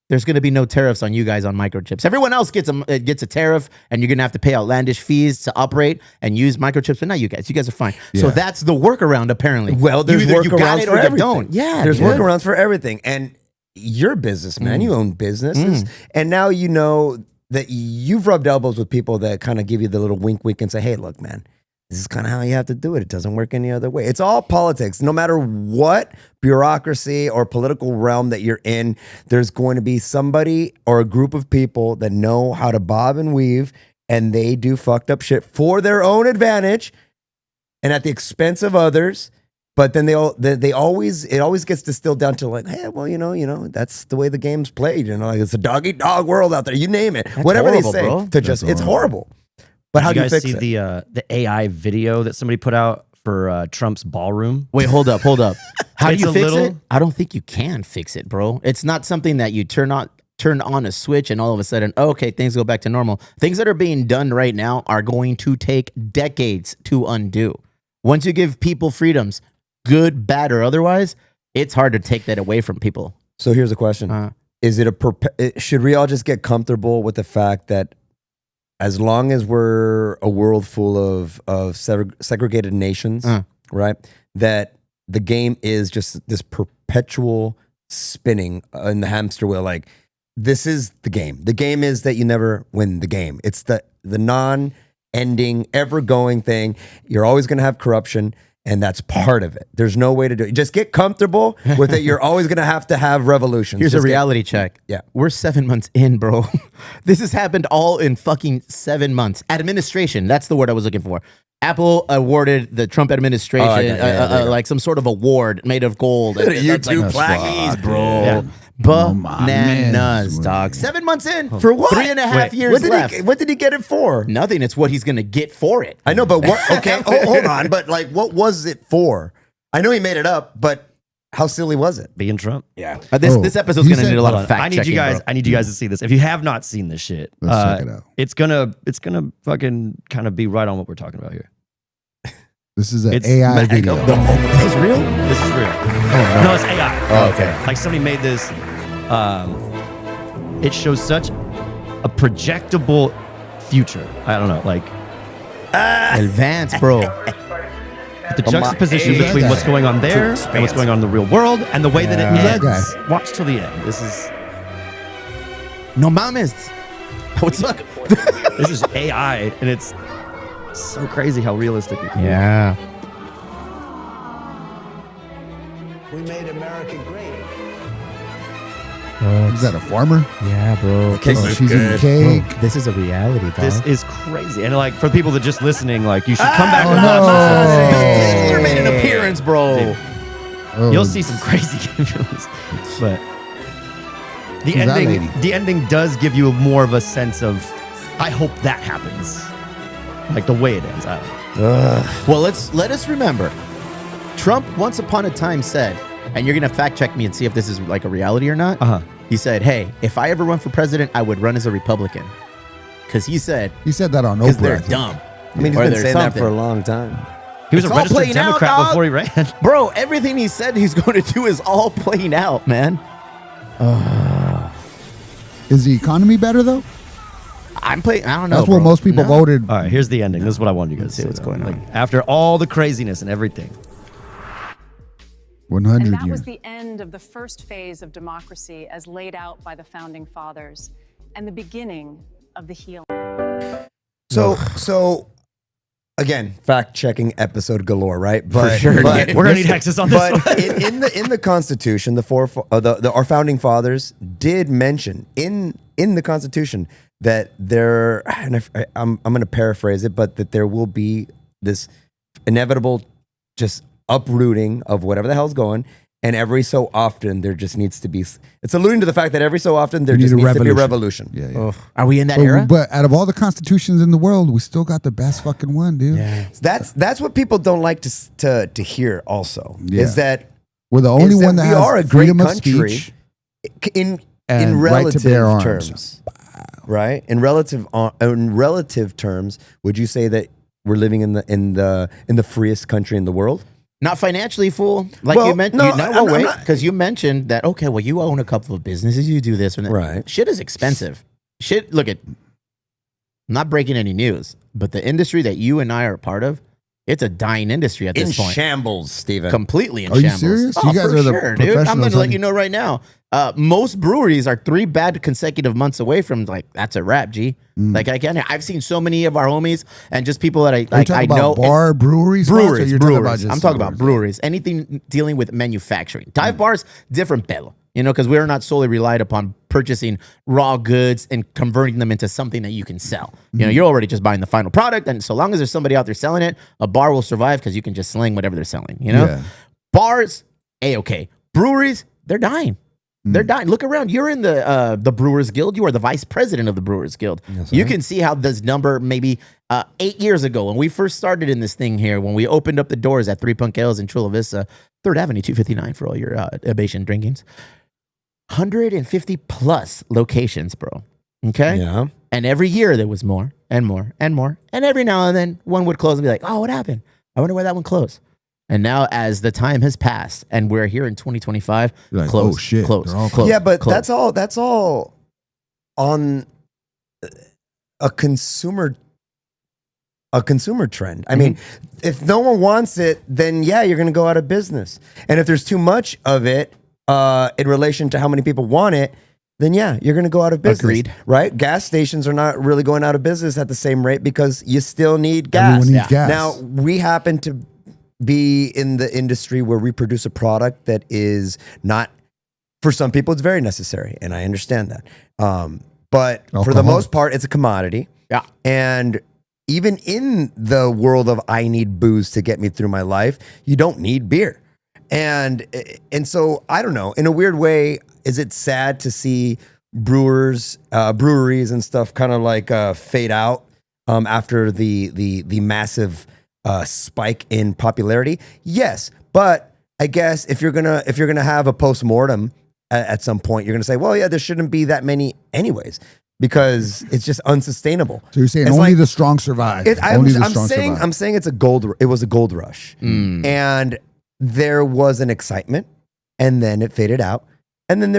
There's going to be no tariffs on you guys on microchips. Everyone else gets a tariff, and you're going to have to pay outlandish fees to operate and use microchips, but not you guys. You guys are fine. Yeah. So that's the workaround, apparently. Well, there's workarounds for everything. Don't. Yeah, there's workarounds for everything. And you're a businessman. You own businesses. And now you know that you've rubbed elbows with people that kind of give you the little wink and say, hey, look, man, this is kind of how you have to do it. It doesn't work any other way. It's all politics. No matter what bureaucracy or political realm that you're in, there's going to be somebody or a group of people that know how to bob and weave, and they do fucked up shit for their own advantage and at the expense of others. But then it always gets distilled down to like, hey, well, you know, that's the way the game's played. You know, like it's a dog eat dog world out there. You name it, whatever horrible, they say. Bro. It's horrible. But how do you fix it? Did you guys see the AI video that somebody put out for Trump's ballroom? Wait, hold up. How do you fix it? I don't think you can fix it, bro. It's not something that you turn on a switch and all of a sudden, okay, things go back to normal. Things that are being done right now are going to take decades to undo. Once you give people freedoms, good, bad, or otherwise, it's hard to take that away from people. So here's a question. is it should we all just get comfortable with the fact that as long as we're a world full of segregated nations, right, that the game is just this perpetual spinning in the hamster wheel? Like, this is the game. The game is that you never win the game. It's the non-ending, ever-going thing. You're always going to have corruption, and that's part of it. There's no way to do it. Just get comfortable with it. You're always going to have revolutions. Here's a reality check. Yeah. We're 7 months in, bro. This has happened all in fucking 7 months. Administration, that's the word I was looking for. Apple awarded the Trump administration like some sort of award made of gold. YouTube plaques, bro. Yeah. Bananas, dog. 7 months in. For what? 3.5 years left. What did he get it for? Nothing. It's what he's going to get for it. I know, but what? Okay, hold on. But like, what was it for? I know he made it up, but how silly was it? Being Trump. Yeah. This episode's going to need a lot of fact I need checking. you guys. Bro. I need you guys to see this. If you have not seen this shit, Let's check it out. It's gonna fucking kind of be right on what we're talking about here. This is an It's AI echo. video. This is real? This is real. No, it's AI. Oh, okay. Like somebody made this. It shows such a projectable future. I don't know, like Advanced, bro. the juxtaposition Who's that between guy? what's going on there and what's going on in the real world, and the way that it Who's that ends. guy? Watch till the end. This is No mames. What's up? this is AI, and it's so crazy how realistic it can be. Yeah. We made America great. Is that a farmer? Yeah, bro. Cake Oh, was she's good. eating cake. Bro, this is a reality, dog. This is crazy, and like for people that just listening, like you should come back and no. watch this. Diddler made an appearance, bro. Oh, You'll see some crazy gameplays, but the Who's that ending, lady? the ending does give you more of a sense of, I hope that happens, like the way it ends. I don't know. Well, let us remember. Trump once upon a time said, and you're gonna fact check me and see if this is like a reality or not. He said, "Hey, if I ever run for president, I would run as a Republican," because he said that on because Oprah. I they're think. dumb. I mean, he's Or been there's saying that something. for a long time. He was It's a all registered playing out, Democrat dog. before he ran. Bro, everything he said he's going to do is all playing out, man. Is the economy better though? I'm playing. I don't know. That's what bro. most people No. voted. All right, here's the ending. This is what I wanted you guys to see see. what's going on. Like, after all the craziness and everything, 100 And that years. was the end of the first phase of democracy as laid out by the founding fathers and the beginning of the healing. So again, fact checking episode galore, right? But, sure. but we're gonna need Hexus on this But one. in the Constitution, our founding fathers did mention in the Constitution that there, and I'm going to paraphrase it, but that there will be this inevitable just uprooting of whatever the hell's going. And every so often, there just needs to be. It's alluding to the fact that every so often there We just need a needs to be a revolution. revolution. Yeah, yeah. Are we in that era? But out of all the constitutions in the world, we still got the best fucking one, dude. Yeah. That's what people don't like to hear. Also, Yeah. is that We're the only is one that we has are a great freedom of country speech. in and right to relative bear arms. terms, right? In relative terms, would you say that we're living in the freest country in the world? Not financially, fool. Like Well, you mentioned. no, No, I'm wait, not- because you mentioned that. Okay, well, you own a couple of businesses. You do this and that. Right. Shit is expensive. Shit. Look at. I'm not breaking any news, but the industry that you and I are a part of, it's a dying industry at In this point. shambles, Steven. Completely in Are you shambles. serious? Oh, You guys for are the sure, dude. I'm professionals, going to let honey. you know right now. Most breweries are 3 bad consecutive months away from like that's a wrap, G. Like I've seen so many of our homies and just people that Are you I talking know. about bar breweries? spots, or Breweries, you're breweries. talking about just I'm talking about bars? breweries. Anything dealing with manufacturing. Dive bars, different bello. You know, because we're not solely relied upon purchasing raw goods and converting them into something that you can sell. You know, you're already just buying the final product, and so long as there's somebody out there selling it, a bar will survive because you can just sling whatever they're selling. You know, Yeah. bars, a-okay. Breweries, they're dying. They're dying. Look around. You're in the Brewers Guild. You are the vice president of the Brewers Guild. You can see how this number maybe 8 years ago when we first started in this thing here, when we opened up the doors at 3 Punk Ales in Chula Vista, 3rd Avenue, 259 for all your Abation drinkings. 150 plus locations, bro. Okay? Yeah. And every year there was more and more and more. And every now and then one would close and be like, oh, what happened? I wonder why that one closed. And now, as the time has passed, and we're here in 2025, You're like, close, oh, shit, close, they're all close. Yeah, but close. that's all on a consumer trend. I mean, if no one wants it, then yeah, you're going to go out of business. And if there's too much of it in relation to how many people want it, then yeah, you're going to go out of business. Agreed. Right? Gas stations are not really going out of business at the same rate because you still need gas. Everyone needs gas. Now, we happen to be in the industry where we produce a product that is not, for some people, it's very necessary. And I understand that. But for the Alcohol. most part, it's a commodity. Yeah. And even in the world of I need booze to get me through my life, you don't need beer. And so I don't know, in a weird way, is it sad to see breweries and stuff kind of like fade out after the massive spike in popularity? Yes, but I guess if you're gonna have a postmortem at some point, you're gonna say, well, yeah, there shouldn't be that many anyways, because it's just unsustainable. So you're saying It's only like- the strong survive. I'm survive. saying it was a gold rush, and there was an excitement, and then it faded out, and then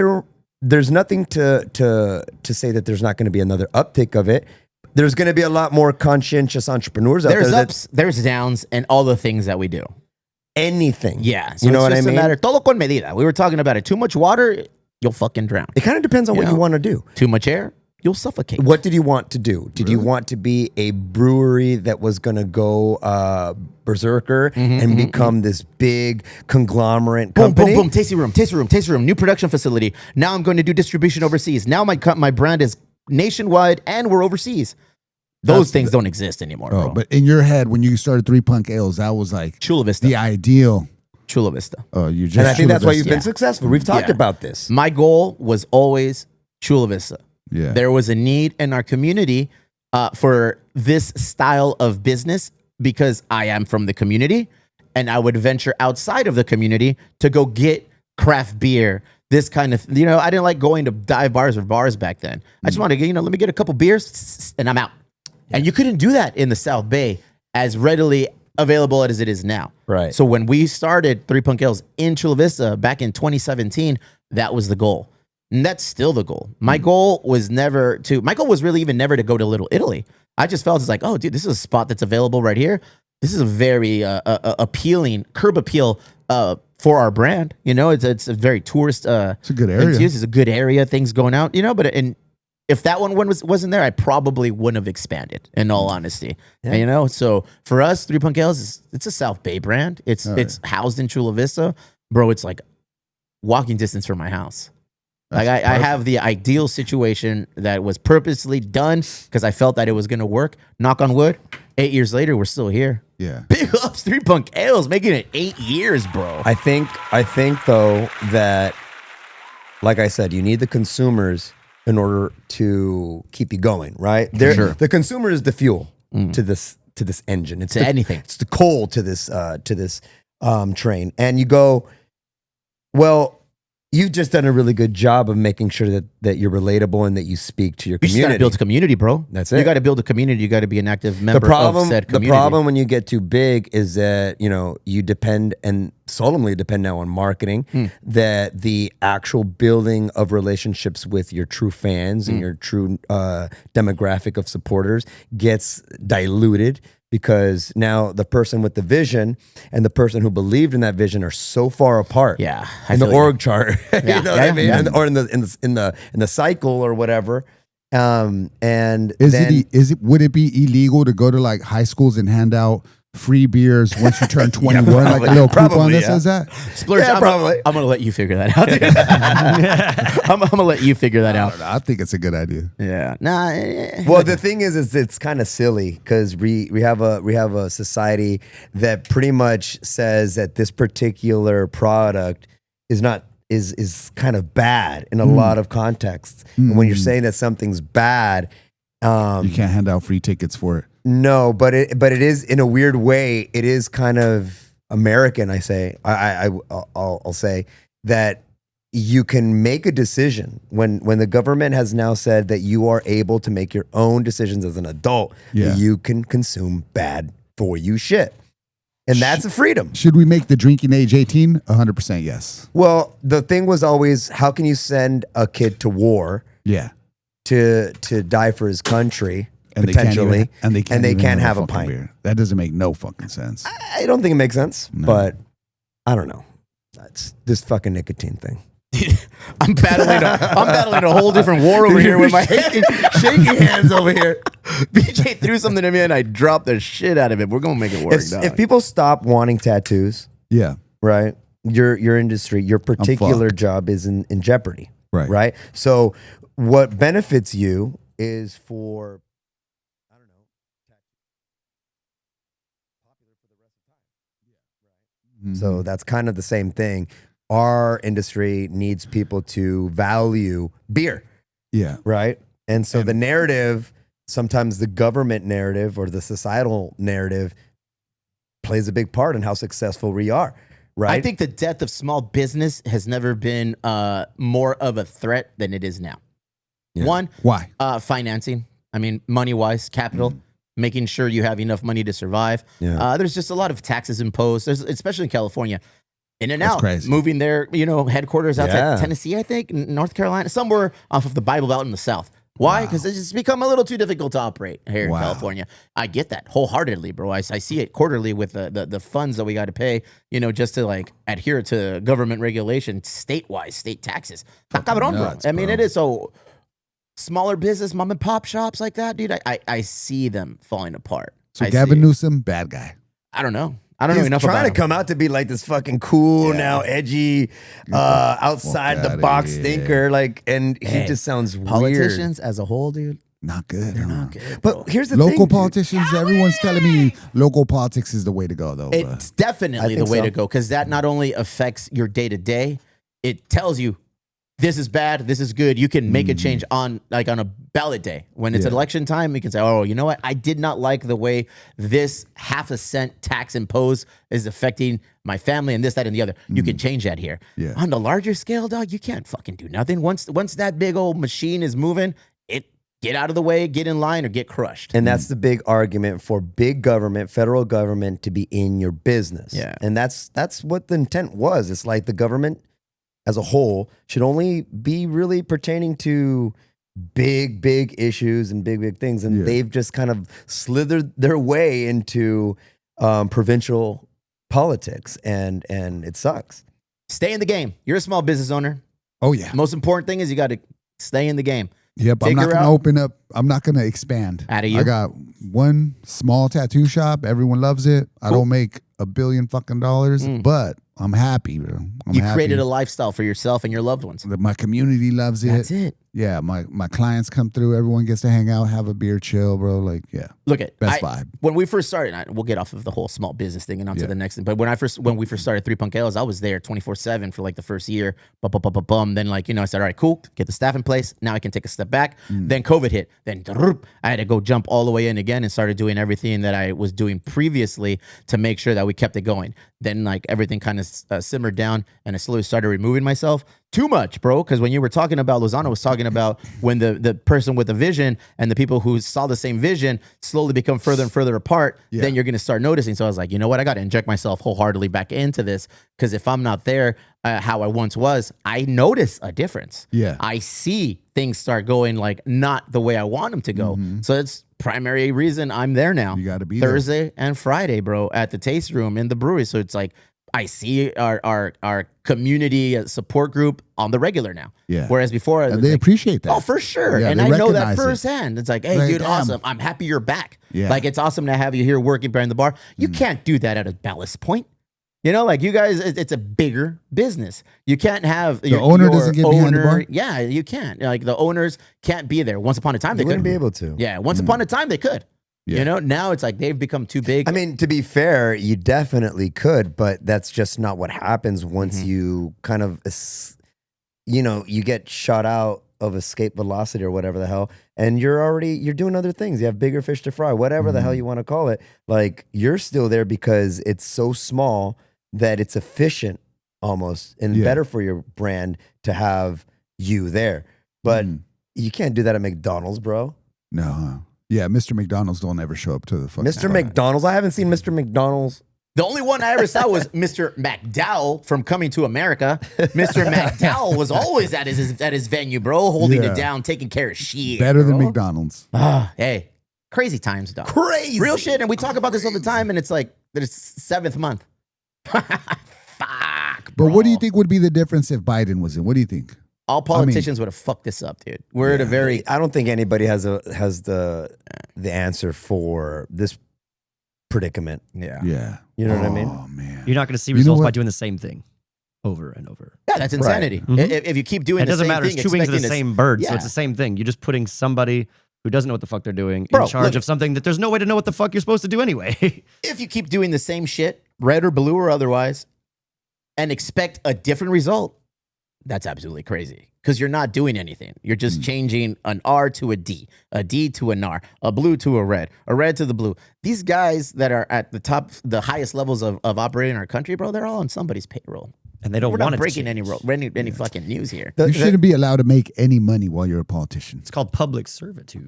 there's nothing to say that there's not going to be another uptick of it. There's going to be a lot more conscientious entrepreneurs out There's there. ups, there's downs, and all the things that we do. Anything, Yeah, so you know it's what I just a mean. matter. Todo con medida. We were talking about it. Too much water, you'll fucking drown. It kind of depends on what know? you want to do. Too much air, you'll suffocate. What did you want to do? Did you want to be a brewery that was going to go berserker and become this big conglomerate Boom, company? boom, boom. Tasting room. New production facility. Now I'm going to do distribution overseas. Now my brand is nationwide and we're overseas. Those things don't exist anymore, Oh, bro. but in your head, when you started 3 Punk Ales, that was like Chula Vista. the ideal. Chula Vista. Oh, you just. And I think that's why you've Yeah. been successful. We've talked Yeah. about this. My goal was always Chula Vista. Yeah. There was a need in our community for this style of business because I am from the community and I would venture outside of the community to go get craft beer. This kind of, I didn't like going to dive bars or bars back then. I just wanted to get, let me get a couple beers and I'm out. And you couldn't do that in the South Bay as readily available as it is now. Right. So when we started 3 Punk Ales in Chula Vista back in 2017, that was the goal. And that's still the goal. My goal was really even never to go to Little Italy. I just felt it's like, oh, dude, this is a spot that's available right here. This is a very appealing curb appeal for our brand. It's a very tourist. It's a good area. It's a good area. Things going out. But if that one wasn't there, I probably wouldn't have expanded. In all honesty, and, so for us, 3 Punk Ales it's a South Bay brand. It's housed in Chula Vista, bro. It's like walking distance from my house. Like I have the ideal situation that was purposely done because I felt that it was going to work. Knock on wood. 8 years later, we're still here. Yeah. Big ups, 3 Punk Ales, making it 8 years, bro. I think though that, like I said, you need the consumers in order to keep you going, right? Sure. The consumer is the fuel to this engine. It's Anything. It's the coal to this train. And you go, well, you've just done a really good job of making sure that you're relatable and that you speak to your You just got community. to build a community, bro. That's it. You got to build a community. You got to be an active member of said The community. problem when you get too big is that you depend and solemnly depend now on marketing. That the actual building of relationships with your true fans and your true demographic of supporters gets diluted. Because now the person with the vision and the person who believed in that vision are so far apart. Yeah, in the feel you. org chart, Yeah, you know yeah, what I mean, yeah. or in the cycle or whatever. And Would it be illegal to go to like high schools and hand out free beers once you turn 21? Like a little coupon Probably, that yeah. says that? Splurge, Yeah, probably. I'm going to let you figure that out. dude. I'm going to let you figure that out. I think it's a good idea. Yeah. Nah. Well, the thing is it's kind of silly because we have a society that pretty much says that this particular product is kind of bad in a lot of contexts. And when you're saying that something's bad, You can't hand out free tickets for it. no, but it is in a weird way. It is kind of American. I'll say that you can make a decision when the government has now said that you are able to make your own decisions as an adult. Yeah. That you can consume bad for you shit. And that's a freedom. Should we make the drinking age 18? 100% yes. Well, the thing was always, how can you send a kid to war Yeah. to die for his country And potentially, they can't even have a fucking pint? beer. That doesn't make no fucking sense. I don't think it makes sense, No. but I don't know. That's this fucking nicotine thing. I'm battling a whole different war over here with my shaking hands over here. BJ threw something at me and I dropped the shit out of it. We're gonna make it work. If people stop wanting tattoos, Yeah. right? Your industry, your particular fucked. job is in jeopardy. Right. Right. So what benefits you is for, I don't know, popular for the rest of time. Mhm. So that's kind of the same thing. Our industry needs people to value beer, Yeah. right? And so the narrative, sometimes the government narrative or the societal narrative plays a big part in how successful we are, right? I think the death of small business has never been more of a threat than it is now. Yeah. One, Why? financing. I mean, money-wise, capital, making sure you have enough money to survive. Yeah. There's just a lot of taxes imposed, especially in California. In and That's out, crazy. moving their headquarters out Yeah. to Tennessee, I think, North Carolina, somewhere off of the Bible Belt in the South. Why? Because it's just become a little too difficult to operate here Wow. in California. I get that wholeheartedly, bro. I see it quarterly with the funds that we got to pay, just to like adhere to government regulation, state taxes. Está cabrón, bro. nuts, I mean, bro. it is so smaller business, mom and pop shops like that, dude. I see them falling apart. So I Gavin see it. Newsom, bad guy. I don't know. I don't know He's enough trying about to him. come out to be like this fucking cool, Yeah. now edgy, outside the outta box here. thinker. Like, and he Hey, just sounds weird. Politicians as a whole, dude. Not good. They're huh? not good. bro. But here's the Local thing. politicians, everyone's telling me local politics is the way to go, though. but- It's definitely I the think way so. to go because that not only affects your day to day, it tells you this is bad, this is good. You can make a change on a ballot day when it's Yeah. election time. You can say, "Oh, you know what? I did not like the way this half a cent tax imposed is affecting my family and this, that, and the other." You can change that here. Yeah. On the larger scale, dog, you can't fucking do nothing. Once that big old machine is moving, get out of the way, get in line, or get crushed. And that's the big argument for big government, federal government, to be in your business. Yeah. And that's what the intent was. It's like the government as a whole should only be really pertaining to big issues and big things. And Yeah. they've just kind of slithered their way into provincial politics, and it sucks. Stay in the game. You're a small business owner. oh, yeah. Most important thing is you got to stay in the game. Yep, I'm not Figure going to out- open up. I'm not going to expand. Out of you? I got one small tattoo shop. Everyone loves it. I don't make $1 billion fucking dollars, but I'm happy, bro. You created a lifestyle for yourself and your loved ones. My community loves it. That's it. Yeah, my clients come through. Everyone gets to hang out, have a beer, chill, bro. Like, yeah, Look at best vibe. When we first started, we'll get off of the whole small business thing and onto the next thing. But when we first started Three Punk Ales, I was there 24/7 for like the first year. Bum. Then I said, all right, cool, get the staff in place. Now I can take a step back. Then COVID hit. Then I had to go jump all the way in again and started doing everything that I was doing previously to make sure that we kept it going. Then everything kind of simmered down and I slowly started removing myself. Too much, bro. Because when you were talking about, Lozano was talking about when the person with the vision and the people who saw the same vision slowly become further and further apart, then you're going to start noticing. So I was like, you know what? I got to inject myself wholeheartedly back into this because if I'm not there how I once was, I notice a difference. Yeah. I see things start going not the way I want them to go. So it's primary reason I'm there now. You gotta be there. Thursday and Friday, bro, at the taste room in the brewery. So it's like I see our community support group on the regular now. Yeah. Whereas before, And they appreciate that. Oh, for sure. Yeah, and they I know that recognize it. firsthand. It's like, hey, Like, dude, damn. awesome. I'm happy you're back. Yeah. Like, it's awesome to have you here working behind the bar. You can't do that at a Ballast Point. You guys, it's a bigger business. You can't have The owner doesn't get behind the bar? Yeah, you can't. The owners can't be there. Once upon a time, they They wouldn't could be able to. Yeah, once upon a time, they could. Yeah. Now it's like they've become too big. I mean, to be fair, you definitely could, but that's just not what happens once you kind of, you get shot out of escape velocity or whatever the hell, and you're doing other things. You have bigger fish to fry, whatever the hell you want to call it. Like, you're still there because it's so small that it's efficient almost and better for your brand to have you there. But you can't do that at McDonald's, bro. No. Yeah, Mr. McDonald's don't ever show up to the fucking Mr. McDonald's, I haven't seen Mr. McDonald's The only one I ever saw was Mr. McDowell from Coming to America. Mr. McDowell was always at his venue, bro, holding Yeah. it down, taking care of shit. Better than bro. McDonald's. Hey, crazy times, dog. Crazy. Real shit. And we talk about this all the time, and it's like, it's 7th month. Fuck, But bro. what do you think would be the difference if Biden was in? What do you think? All politicians would have fucked this up, dude. We're at a very... I don't think anybody has the answer for this predicament. Yeah. Yeah. You know what I mean? Oh, man. You're not going to see know results by what? doing the same thing over and over. Yeah, that's insanity. If you keep doing It the doesn't same matter. thing, It's two wings of the expecting same bird. So Yeah. it's the same thing. You're just putting somebody who doesn't know what the fuck they're doing Bro, in charge look. of something that there's no way to know what the fuck you're supposed to do anyway. If you keep doing the same shit, red or blue or otherwise, and expect a different result, that's absolutely crazy. Because you're not doing anything. You're just changing an R to a D to an R, a blue to a red to the blue. These guys that are at the top, the highest levels of operating our country, bro, they're all on somebody's payroll. And they don't We're want not it breaking to any fucking news here. You shouldn't be allowed to make any money while you're a politician. It's called public servitude.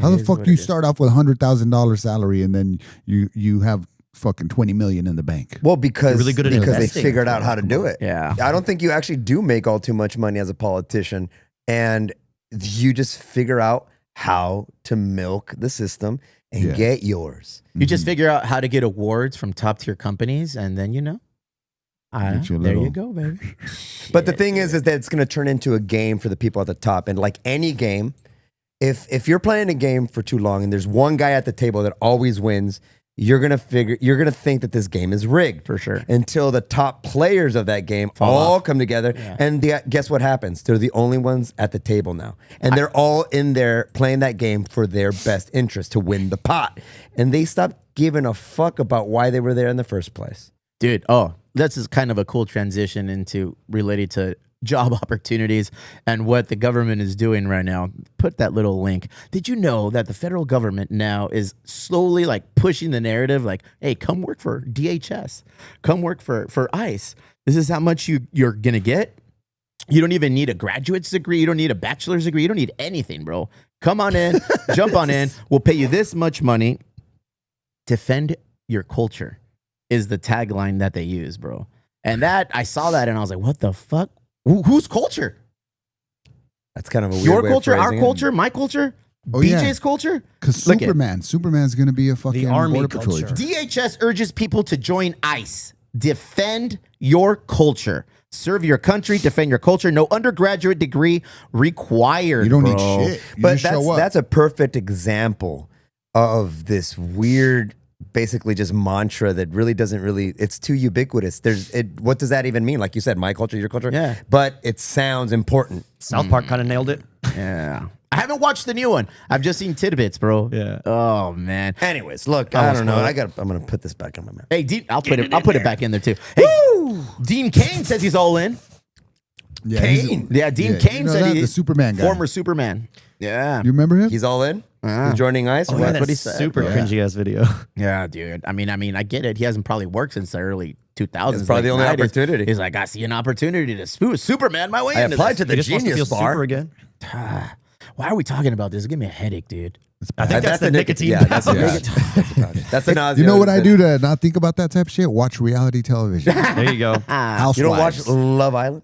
How the fuck you start off with $100,000 salary and then you have fucking 20 million in the bank? Well, because You're really good at because they investing. figured out how to do it. Yeah. I don't think you actually do make all too much money as a politician, and you just figure out how to milk the system and Yeah. get yours. You just figure out how to get awards from top tier companies, and then Get you a there little- you go, baby. But the thing is that it's going to turn into a game for the people at the top, and like any game, if you're playing a game for too long and there's one guy at the table that always wins, you're gonna think that this game is rigged For sure. until the top players of that game all come together. And guess what happens? They're the only ones at the table now, and they're all in there playing that game for their best interest to win the pot, and they stop giving a fuck about why they were there in the first place. Dude, this is kind of a cool transition into related to job opportunities and what the government is doing right now. Put that little link. Did you know that the federal government now is slowly like pushing the narrative like, hey, come work for DHS. Come work for ICE. This is how much you're going to get. You don't even need a graduate's degree. You don't need a bachelor's degree. You don't need anything, bro. Come on in, jump on in. We'll pay you this much money. Defend your culture is the tagline that they use, bro. And that I saw that and I was like, what the fuck? Whose culture? That's kind of a weird Your way of culture, our phrasing it. culture, my culture, Oh, yeah. BJ's culture? Because Look at- Superman's going to be a fucking army border patrol culture. agent. DHS urges people to join ICE. Defend your culture. Serve your country, defend your culture. No undergraduate degree required. You don't need bro. shit. You But just show up. that's a perfect example of this weird, basically just mantra that really doesn't it's too ubiquitous. What does that even mean? Like you said, my culture, your culture. Yeah. But it sounds important. South Park kind of nailed it. Yeah. I haven't watched the new one. I've just seen tidbits, bro. Yeah. Oh man. Anyways, look, I don't know. I'm gonna put this back on my mouth. Hey, Dean, I'll put it back in there too. Hey, Dean Cain says he's all in. Yeah, he's- Kane. Yeah, Dean Yeah, Cain you know said that? he's The Superman guy. former Superman. Yeah. You remember him? He's all in. He's joining ICE. Oh, What? yeah, what he that said, super bro. cringy ass video. Yeah, dude. I mean, I get it. He hasn't probably worked since the early 2000s. It's probably the only opportunity. He's like, I see an opportunity to Superman my way I into applied this. to the He just wants to Genius feel Bar. super again. Why are we talking about this? Give me a headache, dude. I think that's the nicotine. Yeah, that's powder. That's an Ozzy. You know what I do to not think about that type of shit? Watch reality television. There you go. Housewives. You don't watch Love Island?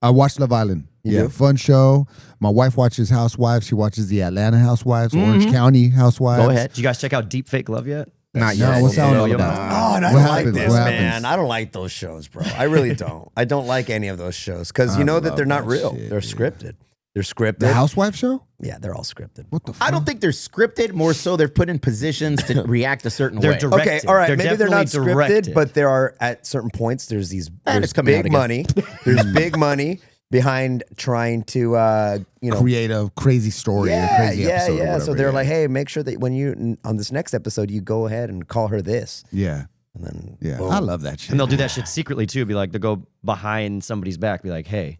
I watch Love Island. You do? Fun show. My wife watches Housewives. She watches the Atlanta Housewives, Orange County Housewives. Go ahead. Did you guys check out Deep Fake Love yet? Not No, yet. what's that one No, all you about? Oh, and I What don't like happens? this, What man. happens? I don't like those shows, bro. I really don't. I don't like any of those shows because you know that love they're not that real. shit, They're dude. scripted. They're scripted. The Housewife show? Yeah, they're all scripted. What the fuck? I don't think they're scripted. More so, they're put in positions to react a certain They're way. direct. Okay, all right. They're Maybe they're not definitely scripted, directed. but there are at certain points. There's these And there's it's coming out big again. money. There's big money behind trying to create a crazy story, a crazy episode. Or whatever, So they're like, hey, make sure that when you on this next episode, you go ahead and call her this, yeah, and then yeah. boom. I love that shit. And they'll do that shit secretly too. Be like, they'll go behind somebody's back, be like, hey,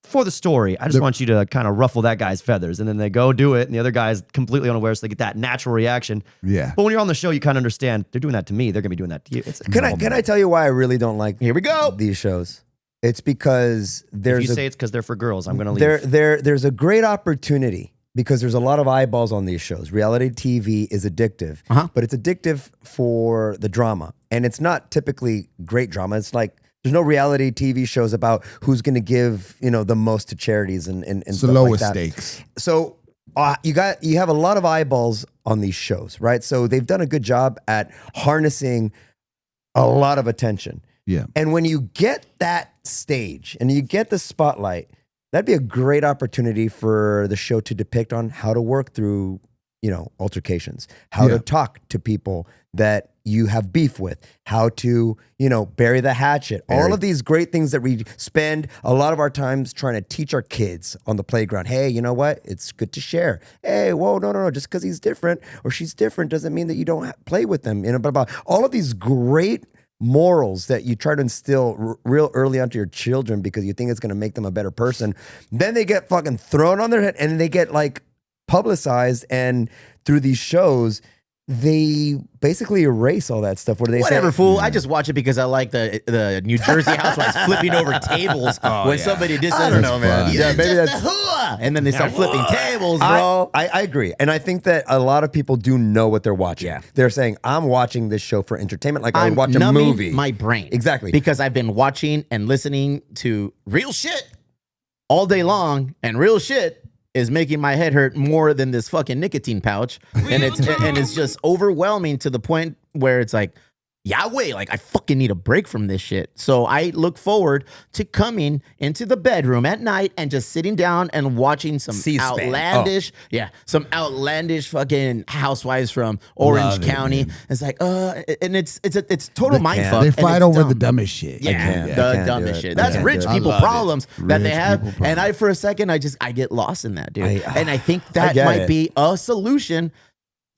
for the story, I just want you to kind of ruffle that guy's feathers. And then they go do it, and the other guy's completely unaware, so they get that natural reaction. Yeah. But when you're on the show, you kind of understand they're doing that to me. They're going to be doing that to you. It's Can I tell you why I really don't like Here we go. these shows? It's because If there's you say it's because they're for girls, I'm going to leave. there's a great opportunity because there's a lot of eyeballs on these shows. Reality TV is addictive, but it's addictive for the drama. And it's not typically great drama. It's like, there's no reality TV shows about who's going to give, the most to charities and It's stuff the lowest like that. stakes. So you have a lot of eyeballs on these shows, right? So they've done a good job at harnessing a lot of attention. Yeah. And when you get that stage and you get the spotlight, that'd be a great opportunity for the show to depict on how to work through, altercations, how to talk to people that you have beef with, how to, bury the hatchet. All of these great things that we spend a lot of our times trying to teach our kids on the playground. Hey, you know what? It's good to share. Hey, whoa, no. Just because he's different or she's different doesn't mean that you don't play with them. Blah, blah. All of these great morals that you try to instill real early onto your children because you think it's going to make them a better person. Then they get fucking thrown on their head and they get like publicized, and through these shows, they basically erase all that stuff. What do they Whatever, say? fool. I just watch it because I like the New Jersey housewives flipping over tables when somebody just says, I don't know, man. Yeah, Maybe just that's- a hooah, and then they start flipping tables, bro. I agree. And I think that a lot of people do know what they're watching. Yeah. They're saying, I'm watching this show for entertainment like I I'm would watch a numbing movie. my brain. Exactly. Because I've been watching and listening to real shit all day long, and real shit is making my head hurt more than this fucking nicotine pouch. And it's just overwhelming to the point where it's like, Yahweh, like I fucking need a break from this shit. So I look forward to coming into the bedroom at night and just sitting down and watching some C-SPAN. outlandish, some outlandish fucking housewives from Orange County. It's like, and it's total mindfuck. They and fight it's over dumb. the dumbest shit. Yeah, can't. I the can't dumbest do it. shit. I That's can't rich do it. people I love it. problems that they Rich have. people And problems. for a second, I get lost in that, dude. And I think I that get might it. be a solution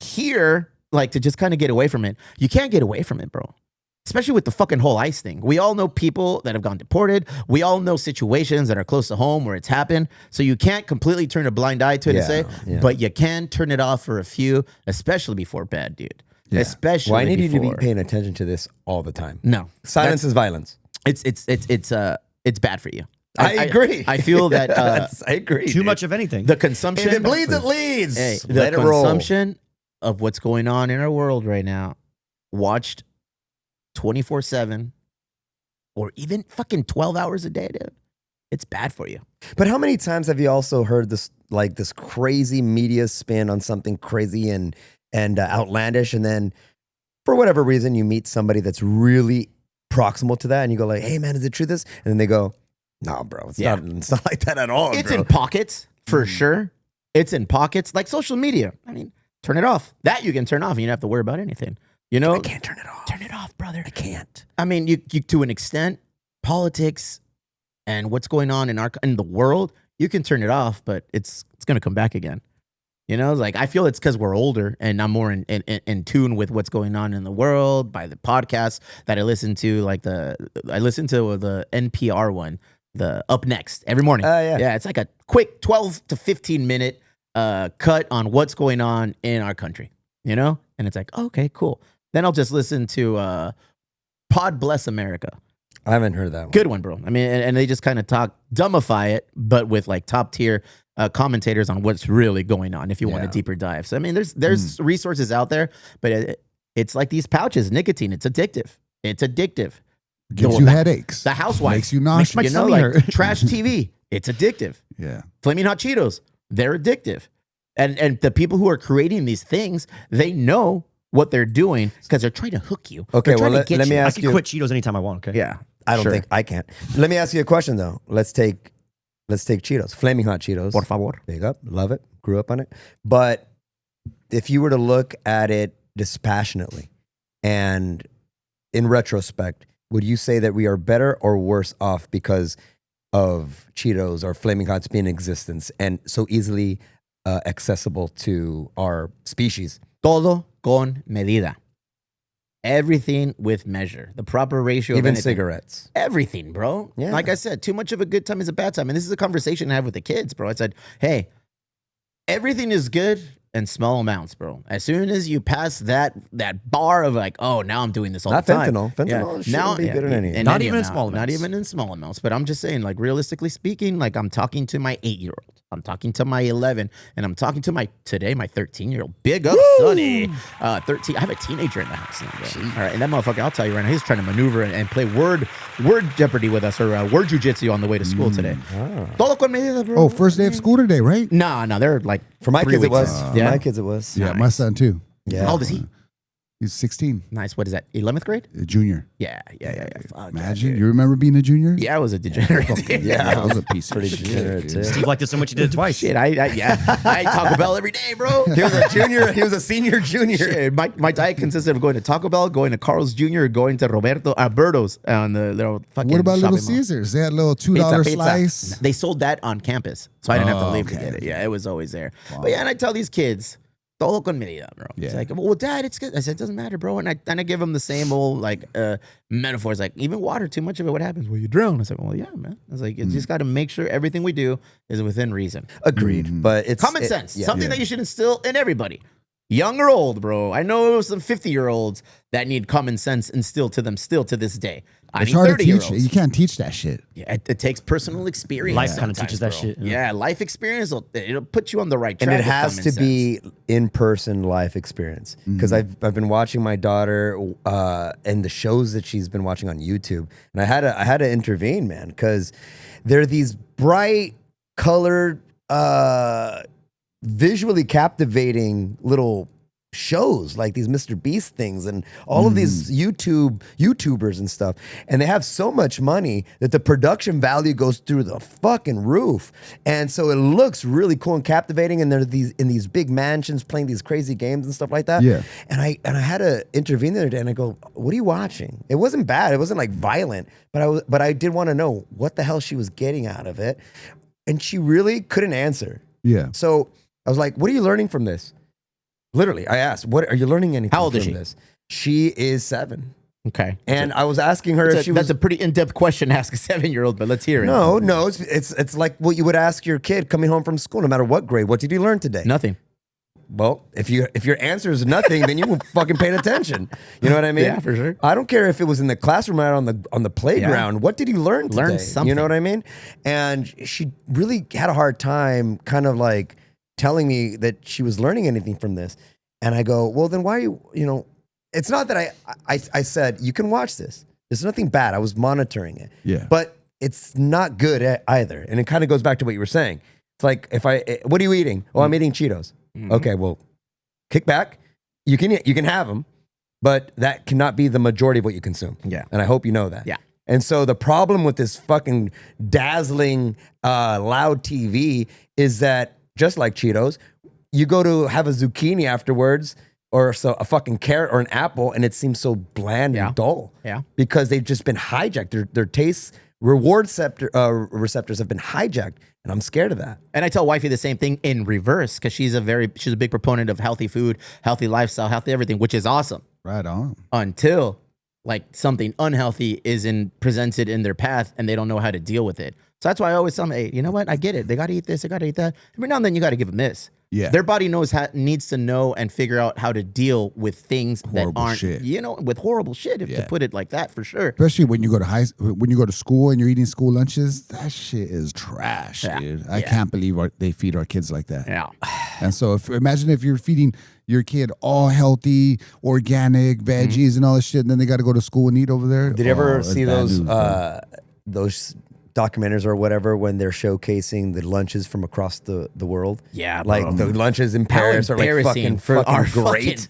here, like to just kind of get away from it. You can't get away from it, bro. Especially with the fucking whole ICE thing. We all know people that have gone deported. We all know situations that are close to home where it's happened. So you can't completely turn a blind eye to it and say, but you can turn it off for a few, especially before bed, dude. Yeah. Especially Well, I need you to be before. paying attention to this all the time. No. Silence is violence. It's bad for you. I agree. I feel that I agree. Too dude. much of anything. the consumption If it bleeds, it leads. Hey, Let the it roll. consumption of what's going on in our world right now, watched 24/7 or even fucking 12 hours a day, dude. It's bad for you. But how many times have you also heard this crazy media spin on something crazy and outlandish, and then for whatever reason you meet somebody that's really proximal to that, and you go like, "Hey man, is it true this?" And then they go, "No, bro, it's not like that at all." It's bro. in pockets for sure. It's in pockets like social media. I mean, turn it off. That you can turn off and you don't have to worry about anything. You know, I can't turn it off. Turn it off, brother. I can't. I mean, you to an extent, politics and what's going on in the world, you can turn it off, but it's going to come back again. You know, like I feel it's because we're older and I'm more in tune with what's going on in the world by the podcasts that I listen to. Like I listen to the NPR one, the Up Next every morning. Yeah, it's like a quick 12 to 15 minute cut on what's going on in our country. You know, and it's like, okay, cool. Then I'll just listen to Pod Bless America. I haven't heard that one. Good one, bro. I mean, and they just kind of dumbify it, but with like top tier commentators on what's really going on if you want a deeper dive. So, I mean, there's resources out there, but it's like these pouches, nicotine. It's addictive. It's addictive. Gives you headaches. The housewife. Makes you nauseous. You know, like trash TV. It's addictive. Yeah. Flaming Hot Cheetos. They're addictive. And the people who are creating these things, they know what they're doing because they're trying to hook you. Okay, They're well, trying to get let me you. I ask can you. quit Cheetos anytime I want. Okay. Yeah. I don't sure. think I can't. Let me ask you a question though. Let's take Cheetos, Flaming Hot Cheetos. Por favor. Big up, love it, grew up on it. But if you were to look at it dispassionately and in retrospect, would you say that we are better or worse off because of Cheetos or Flaming Hots being in existence and so easily accessible to our species? Todo con medida. Everything with measure. The proper ratio of Even anything. cigarettes. Everything, bro. Yeah. Like I said, too much of a good time is a bad time. And this is a conversation I have with the kids, bro. I said, hey, everything is good in small amounts, bro. As soon as you pass that bar of like, oh, now I'm doing this all Not the time. fentanyl. Fentanyl shouldn't be good in any. in Not any even in amount. small Not amounts. even in small amounts. But I'm just saying, like, realistically speaking, like I'm talking to my 8-year-old. I'm talking to my 11, and I'm talking to my 13-year-old. Big up, Sonny. 13. I have a teenager in the house now, bro. All right, and that motherfucker, I'll tell you right now, he's trying to maneuver and play word Jeopardy with us, or word jujitsu on the way to school today. Todo con medida, bro. Oh, first day of school today, right? No, they're like For my 3 kids, it weeks was. in. For my kids, it was. Yeah, my son too. Yeah. How old is he? He's 16, Nice. What is that? 11th grade? a junior. Yeah. Fuck Imagine. yeah, You remember being a junior? yeah, I was a degenerate. Yeah, I was a piece of pretty shit. degenerate too. Steve liked it so much he did it twice. Shit, I ate Taco Bell every day, bro. He was a junior. He was a senior junior. Shit, my diet consisted of going to Taco Bell, going to Carl's Jr., going to Alberto's on the little fucking. What about Little shopping mall. Caesars? They had a little $2 Pizza. slice. They sold that on campus, so I didn't have to leave to okay. get it. Yeah, it was always there. But yeah, and I tell these kids, todo con medida, bro. It's Yeah. like, well, Dad, it's good. I said, it doesn't matter, bro. And I give them the same old like metaphors, like even water, too much of it, what happens? Well, you drown. I said, well, yeah, man. I was like, you just got to make sure everything we do is within reason. Agreed, but it's Common sense, yeah. something that you should instill in everybody. Young or old, bro. I know some 50-year-olds that need common sense instilled to them still to this day. I It's need hard to teach. 30-year-olds. You can't teach that shit. Yeah, it takes personal experience. Life kinda sometimes, teaches that bro. shit, Yeah, life experience, it'll put you on the right track. And it with has common to sense. be in-person life experience because I've been watching my daughter and the shows that she's been watching on YouTube, and I had to intervene, man, because there are these bright, colored, visually captivating little shows like these Mr. Beast things and all of these YouTubers and stuff, and they have so much money that the production value goes through the fucking roof, and so it looks really cool and captivating, and they're in these big mansions playing these crazy games and stuff like that. Yeah. And I had to intervene the other day, and I go, what are you watching? It wasn't bad, it wasn't like violent, but I did want to know what the hell she was getting out of it, and she really couldn't answer. Yeah. So I was like, what are you learning from this? Literally, I asked, "What are you learning anything How old from is she? this?" She is 7, Okay. and I was asking her if she That's was. a pretty in-depth question to ask a 7-year-old, but let's hear it. No, it's like what you would ask your kid coming home from school, no matter what grade. What did you learn today? Nothing. Well, if your answer is nothing, then you weren't fucking paying attention. You know what I mean? Yeah, for sure. I don't care if it was in the classroom or on the playground. Yeah. What did you learn today? Learn something. You know what I mean? And she really had a hard time kind of like telling me that she was learning anything from this. And I go, well, then why are you, it's not that I said, you can watch this. There's nothing bad. I was monitoring it. Yeah. But it's not good either. And it kind of goes back to what you were saying. It's like, what are you eating? Oh, I'm eating Cheetos. Okay, well, kick back. You can have them, but that cannot be the majority of what you consume. Yeah. And I hope you know that. Yeah. And so the problem with this fucking dazzling, loud TV is that just like Cheetos, you go to have a zucchini afterwards or a fucking carrot or an apple, and it seems so bland and dull. Yeah. Because they've just been hijacked. Their taste receptors have been hijacked, and I'm scared of that. And I tell wifey the same thing in reverse because she's a big proponent of healthy food, healthy lifestyle, healthy everything, which is awesome. Right on. Until like something unhealthy is presented in their path and they don't know how to deal with it. So that's why I always tell them, hey, you know what? I get it. They got to eat this. They got to eat that. Every now and then you got to give them this. Yeah. Their body needs to know and figure out how to deal with things Horrible that aren't, shit. with horrible shit, to put it like that, for sure. Especially when you go to school and you're eating school lunches, that shit is trash, dude. I can't believe they feed our kids like that. Yeah. And so imagine if you're feeding your kid all healthy, organic veggies and all this shit, and then they got to go to school and eat over there. Did you ever that's see bad those news, bro. those documentaries or whatever when they're showcasing the lunches from across the world? Yeah, like bro. the lunches in How Paris are like embarrassing fucking our great.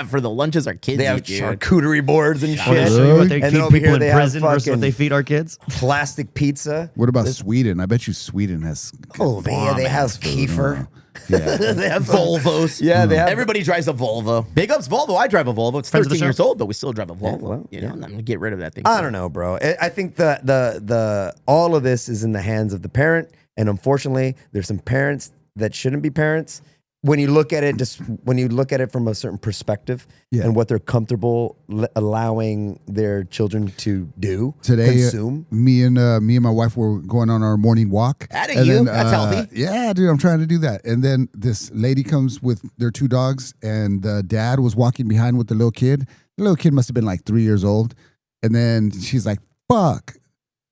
for the lunches our kids They have eat, dude. charcuterie boards and Or they shit. show you what they And then feed over people here in they have prison versus what fucking they feed our kids. plastic pizza. What about Sweden? I bet you Sweden has. Oh man, they have food, kefir. Yeah. They have Volvos. Yeah, they have. Everybody drives a Volvo. Big ups Volvo. I drive a Volvo. It's Friends of the 13 years show. old, but we still drive a Volvo. well, I'm gonna get rid of that thing. I don't know, bro. I think the all of this is in the hands of the parent, and unfortunately, there's some parents that shouldn't be parents. When you look at it from a certain perspective and what they're comfortable allowing their children to do, Today, consume. me and my wife were going on our morning walk. Atta And you. That's healthy. Yeah, dude, I'm trying to do that. And then this lady comes with their 2 dogs, and the dad was walking behind with the little kid. The little kid must have been like 3 years old. And then she's like, fuck.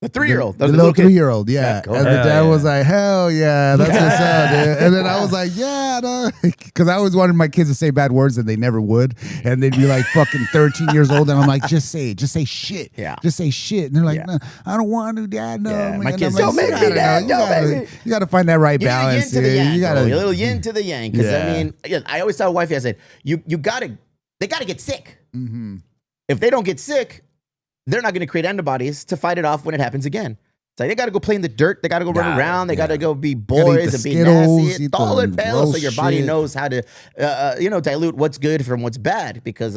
The 3-year-old. The little 3-year-old, yeah. Go And the ahead. dad was like, hell yeah, that's what's up, dude. And then I was like, yeah, because I always wanted my kids to say bad words and they never would. And they'd be like fucking 13 years old. And I'm like, just say shit. Yeah. Just say shit. And they're like, Yeah. no, I don't want to, dad. No, Yeah, man. my I'm kids like, don't make I me, don't dad. know. Don't make me. You got to find that right You're the yin balance. to the yang. You got Bro. to. You're a little yin to the yang. Because Yeah. I mean, I always tell wifey, I said, they gotta get sick. Mm-hmm. If they don't get sick, they're not going to create antibodies to fight it off when it happens again. It's like they got to go play in the dirt. They got to go run around. They got to go be boys and be Skittles, nasty. eat All the it fails so gross your body shit. knows how to, dilute what's good from what's bad. Because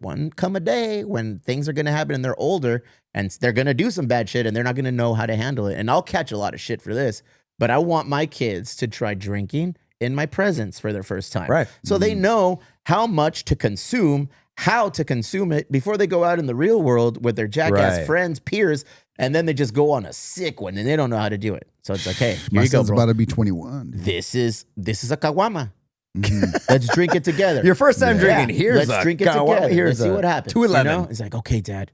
one come a day when things are going to happen and they're older and they're going to do some bad shit and they're not going to know how to handle it. And I'll catch a lot of shit for this. But I want my kids to try drinking in my presence for their first time. Right. So they know how much to consume, how to consume it before they go out in the real world with their jackass Right. friends, peers, and then they just go on a sick one and they don't know how to do it. So it's like, hey, here My you go, son's bro. about to be 21. dude. This is a kawama. Mhm. Let's drink it together. Your first time drinking. Here's Let's a drink it Kawama. together. Here's Let's see a what happens. 211. You know? It's like, okay, Dad,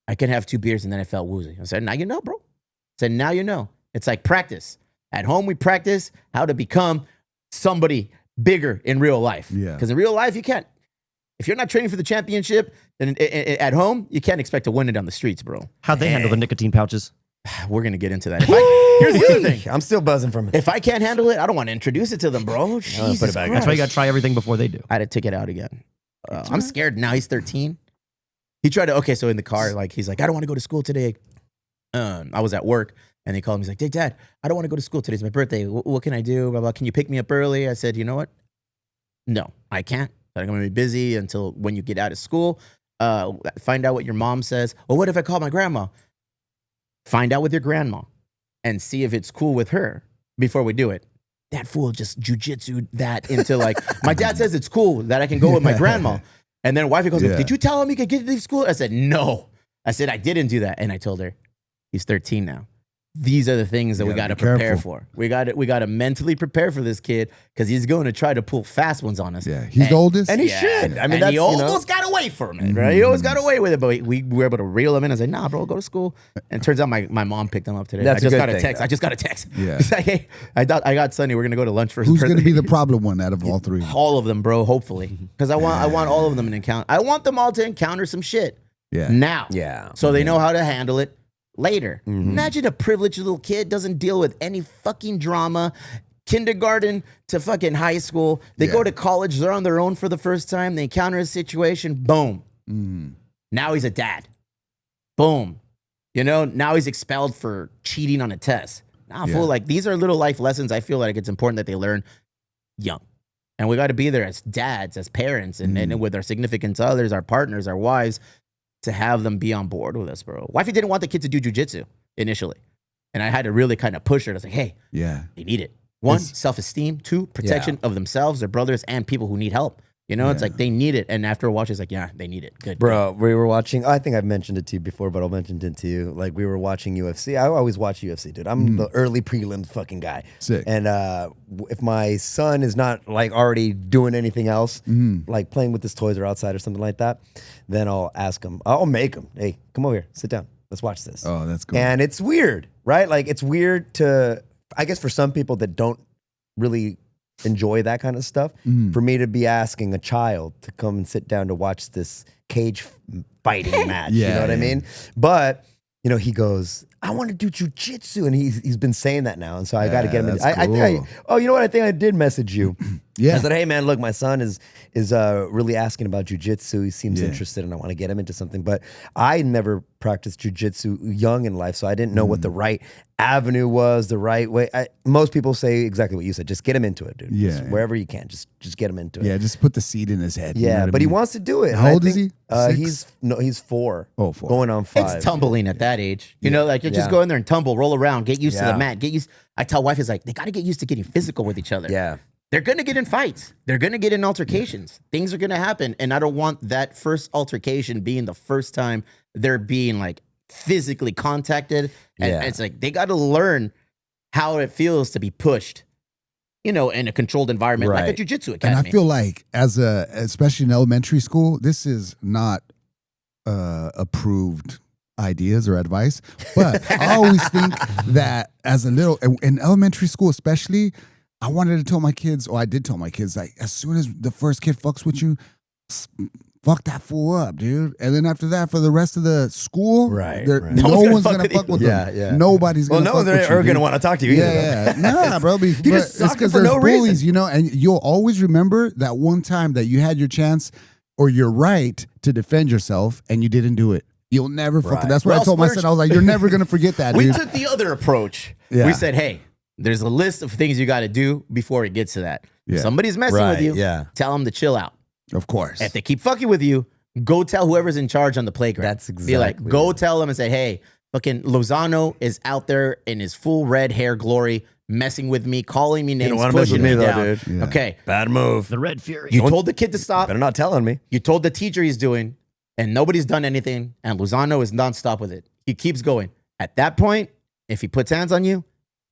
I can have 2 beers and then I felt woozy. I said, now you know, bro. I said, now you know. It's like practice. At home, we practice how to become somebody bigger in real life. Yeah. Because in real life, you can't. If you're not training for the championship, then at home, you can't expect to win it on the streets, bro. How'd they handle the nicotine pouches? We're going to get into that. Here's the other thing. I'm still buzzing from it. If I can't handle it, I don't want to introduce it to them, bro. Jesus put it back. That's why you got Christ. to try everything before they do. I had to take it out again. I'm scared now. He's 13. He tried to, so in the car, like, he's like, I don't want to go to school today. I was at work and he called me. He's like, hey, Dad, I don't want to go to school today. It's my birthday. What can I do? Blah, blah. Can you pick me up early? I said, you know what? No, I can't. I'm going to be busy until when you get out of school. Find out what your mom says. Well, what if I call my grandma? Find out with your grandma and see if it's cool with her before we do it. That fool just jujitsu that into like, my dad says it's cool that I can go with my grandma. And then wifey goes, Yeah. did you tell him he could get to leave school? I said, no. I said, I didn't do that. And I told her, he's 13 now. These are the things that we got to be prepare careful. for. We got to mentally prepare for this kid because he's going to try to pull fast ones on us. Yeah, he's the oldest. And he should. I mean, and that's, he you know. almost got away from it, right? He almost got away with it, but we were able to reel him in. I said, nah, bro, go to school. And it turns out my mom picked him up today. That's I just a good got a thing, text. though. I just got a text. Yeah. It's like, hey, I got Sunny. We're going to go to lunch for his Who's going to birthday. be the problem one out of all three? All of them, bro, hopefully. Because I want all of them to encounter. I want them all to encounter some shit Yeah. now. Yeah. So they know how to handle it later. Mm-hmm. Imagine a privileged little kid doesn't deal with any fucking drama. Kindergarten to fucking high school. They Yeah. go to college. They're on their own for the first time. They encounter a situation. Boom. Mm. Now he's a dad. Boom. You know, now he's expelled for cheating on a test. Nah, Yeah. fool, like these are little life lessons I feel like it's important that they learn young. And we got to be there as dads, as parents, and with our significant others, our partners, our wives, to have them be on board with us, bro. Wifey didn't want the kid to do jujitsu initially. And I had to really kind of push her to say, hey, Yeah. they need it. One, It's- self-esteem. Two, protection of themselves, their brothers, and people who need help. You know, it's like they need it. And after a while, she's like, yeah, they need it. Good. Bro, we were watching, I think I've mentioned it to you before, but I'll mention it to you. Like, we were watching UFC. I always watch UFC, dude. I'm the early prelims fucking guy. Sick. And if my son is not, like, already doing anything else, like playing with his toys or outside or something like that, then I'll ask him, I'll make him, hey, come over here, sit down. Let's watch this. Oh, that's cool. And it's weird, right? Like, it's weird to, I guess for some people that don't really enjoy that kind of stuff, for me to be asking a child to come and sit down to watch this cage fighting match. You Yeah, know what I yeah. mean? But, you know, he goes, I want to do jujitsu. And he's been saying that now. And so I got to Yeah, get him. that's I think cool. you know what? I think I did message you. Yeah. I said, hey, man, look, my son is really asking about jujitsu. He seems Yeah. interested and I want to get him into something. But I never practiced jujitsu young in life. So I didn't know what the right avenue was, the right way. Most people say exactly what you said. Just get him into it, dude. Yeah. Just wherever you can, just get him into it. Yeah, just put the seed in his head. you know Yeah, what I but he mean? wants to do it. How And I old is think, he? 6? He's 4. Oh, 4. Going on 5. It's tumbling at that age. You know, like you just Yeah. go in there and tumble, roll around, get used to Yeah. the mat. I tell wife is like, they got to get used to getting physical with each other. Yeah. They're going to get in fights. They're going to get in altercations. Things are going to happen. And I don't want that first altercation being the first time they're being like physically contacted. And Yeah. it's like, they got to learn how it feels to be pushed, you know, in a controlled environment like Right. a jujitsu And academy. I feel like especially in elementary school, this is not approved ideas or advice, but I always think that as a little, in elementary school especially, I wanted to tell my kids, or I did tell my kids, like, as soon as the first kid fucks with you, fuck that fool up, dude. And then after that, for the rest of the school, Right. no one's gonna fuck with them. Yeah. Nobody's Well, gonna no, fuck they're with you, ever gonna dude. want to talk to you either. Yeah, nah, bro. But just it's sucked because for there's no bullies, reason. you know, and you'll always remember that one time that you had your chance or your right to defend yourself and you didn't do it. You'll never fucking. Right. That's what Well, I told my splurge- son. I was like, you're never gonna forget that, We dude. took the other approach. Yeah. We said, hey, there's a list of things you got to do before it gets to that. Yeah. If somebody's messing with Right, you, yeah. tell them to chill out. Of course. If they keep fucking with you, go tell whoever's in charge on the playground. That's Be like, exactly go it. tell them and say, hey, fucking Lozano is out there in his full red hair glory, messing with me, calling me names, don't wanna mess pushing with me me though, down. dude. Yeah. Okay, Bad move. The Red Fury. you told the kid to stop. Better not tell on me. You told the teacher he's doing, and nobody's done anything, and Lozano is nonstop with it. He keeps going. At that point, if he puts hands on you,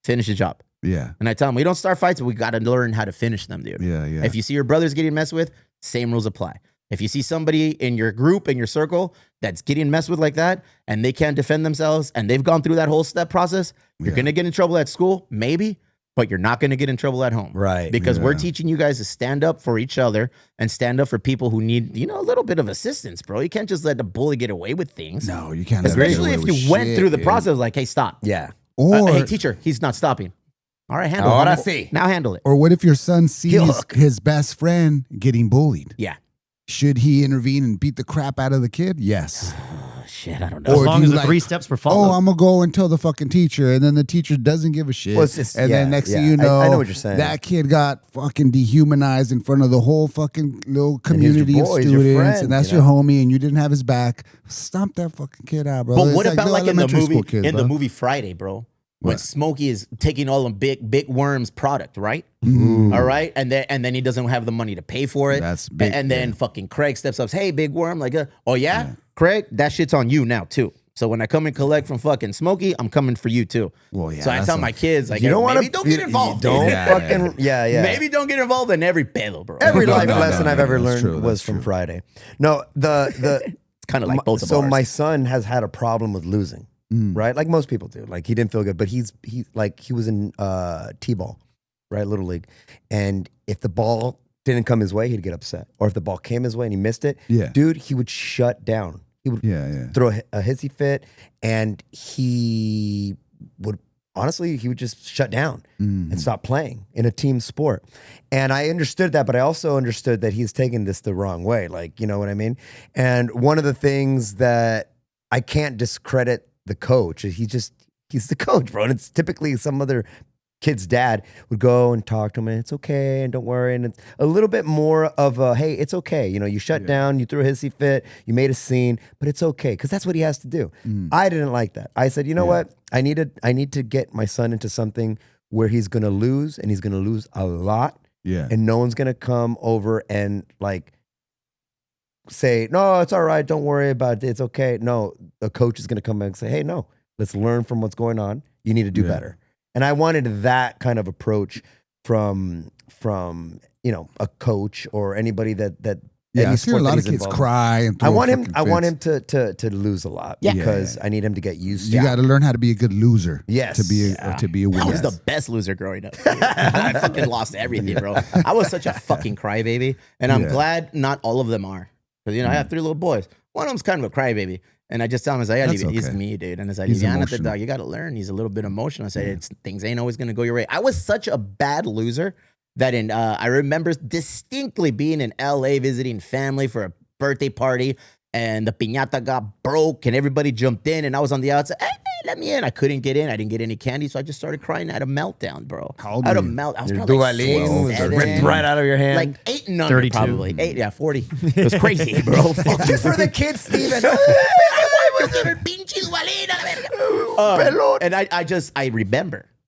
finish the job. yeah. And I tell him, we don't start fights, but we got to learn how to finish them, dude. Yeah. Yeah. If you see your brothers getting messed with, same rules apply. If you see somebody in your group, in your circle, that's getting messed with like that, and they can't defend themselves, and they've gone through that whole step process, you're Yeah. going to get in trouble at school, maybe, but you're not going to get in trouble at home. Right. Because we're Yeah. teaching you guys to stand up for each other and stand up for people who need, a little bit of assistance, bro. You can't just let the bully get away with things. No, you can't. let them get Especially away if with you went shit, through the dude. process like, hey, stop. Yeah. Or Hey, teacher, he's not stopping. All right, handle Ahora it. sí. Now handle it. or what if your son sees Look. his best friend getting bullied? Yeah. Should he intervene and beat the crap out of the kid? Yes. Oh, shit, I don't know. As Or long do as you the like, 3 steps were Oh, followed. I'm gonna go and tell the fucking teacher, and then the teacher doesn't give a shit. Well, it's just- and yeah, then next thing yeah. you know, I know what you're saying. that kid got fucking dehumanized in front of the whole fucking little And he's your community of boy, he's your students, friend, and that's you your know? homie, and you didn't have his back. Stomp that fucking kid out, bro. But It's what about little like in the elementary movie, school kids, in the bro. movie Friday, bro? When What? Smokey is taking all the big worms product, right? Mm. All right, and then he doesn't have the money to pay for it. That's big, and then fucking Craig steps up, hey, big worm, like, oh yeah, Craig, that shit's on you now too. So when I come and collect from fucking Smokey, I'm coming for you too. Well, yeah, So I that's tell a- my kids, like, You don't want maybe don't get involved. Don't Yeah, fucking. Yeah. Maybe don't get involved in every pedo, bro. Every No, life no, lesson no, I've no, ever that's learned true, was that's from true. Friday. No, the It's kind of like both of so ours. my son has had a problem with losing, right? Like most people do. Like he didn't feel good, but he was in t-ball, right, little league, and if the ball didn't come his way, he'd get upset, or if the ball came his way and he missed it, Yeah. dude, he would shut down. He would Yeah. throw a hissy fit, and he would he would just shut down and stop playing in a team sport. And I understood that, but I also understood that he's taking this the wrong way. Like, you know what I mean? And one of the things that I can't discredit the coach is he's the coach, bro. And it's typically some other kid's dad would go and talk to him, and it's okay, and don't worry. And it's a little bit more of a, hey, it's okay. You know, you shut down, you threw a hissy fit, you made a scene, but it's okay, because that's what he has to do. I didn't like that. I said, you know what? I need to get my son into something where he's gonna lose, and he's gonna lose a lot, Yeah. and no one's gonna come over and like say, no, it's all right, don't worry about it, it's okay. No, the coach is gonna come back and say, hey, no, let's learn from what's going on. You need to do Yeah. better. And I wanted that kind of approach from a coach or anybody that Yeah, any I see a sport that lot of he's kids involved in. cry and I throw want him fucking fits. to lose a lot Yeah. because I need him to get used You to. got to learn how to be a good loser. Yes. To be Yeah. to be a I winner. was the best loser growing up. dude. I fucking lost everything, bro. I was such a fucking crybaby, and I'm Yeah. glad not all of them are. Because I have 3 little boys. One of them's kind of a crybaby, and I just tell him, I say, That's he's okay. me, dude. And it's like, He's the emotional. dog, you got to learn. He's a little bit emotional. I say, things ain't always gonna go your way. I was such a bad loser that I remember distinctly being in LA visiting family for a birthday party, and the piñata got broke, and everybody jumped in, and I was on the outside. Hey, let me in. I couldn't get in. I didn't get any candy, so I just started crying. I had a meltdown, bro. How old I had were a you? melt. I was Your probably like Duvalin was 7. ripped right out of your hand. Like 8 and under, 32. probably. 8, yeah, 40. It was crazy, bro. Fuck just for the kids, Steven. And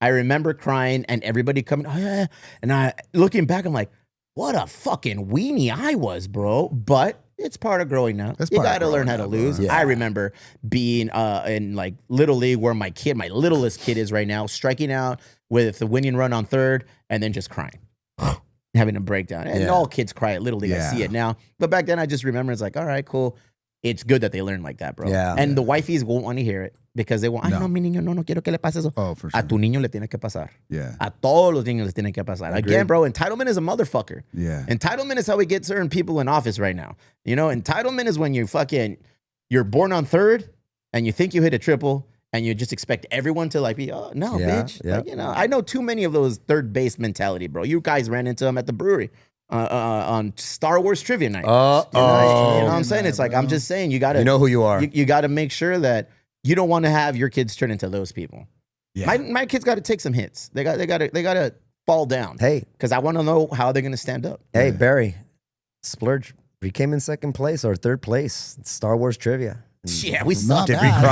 I remember crying, and everybody coming, oh, yeah. And I looking back, I'm like, what a fucking weenie I was, bro. But it's part of growing up. That's You part of got to learn how to growing up, lose. bro. Yeah. I remember being in like Little League, where my littlest kid is right now, striking out with the winning run on third, and then just crying. Having a breakdown. And Yeah. all kids cry at Little League. I Yeah. see it now. But back then, I just remember it's like, all right, cool. it's good that they learn like that, bro. Yeah. And the wifeys won't want to hear it because they want, ay, no, mi niño, no quiero que le pase eso. Oh, for sure. A tu niño le tiene que pasar. Yeah. A todos los niños les tiene que pasar. Again, bro, entitlement is a motherfucker. Yeah. Entitlement is how we get certain people in office right now. You know, entitlement is when you're born on third and you think you hit a triple and you just expect everyone to like be, oh, no, Yeah, bitch. yeah. Like, you know, I know too many of those third base mentality, bro. You guys ran into them at the brewery on Star Wars trivia night. You know what I'm saying? It's like, I'm just saying, you got to, You know who you are. you got to make sure that you don't want to have your kids turn into those people. Yeah. My kids got to take some hits. They got to fall down. Hey. Because I want to know how they're going to stand up. Hey, Barry, Splurge, we came in second place or third place. It's Star Wars trivia. Yeah, we Not sucked. Did we bad.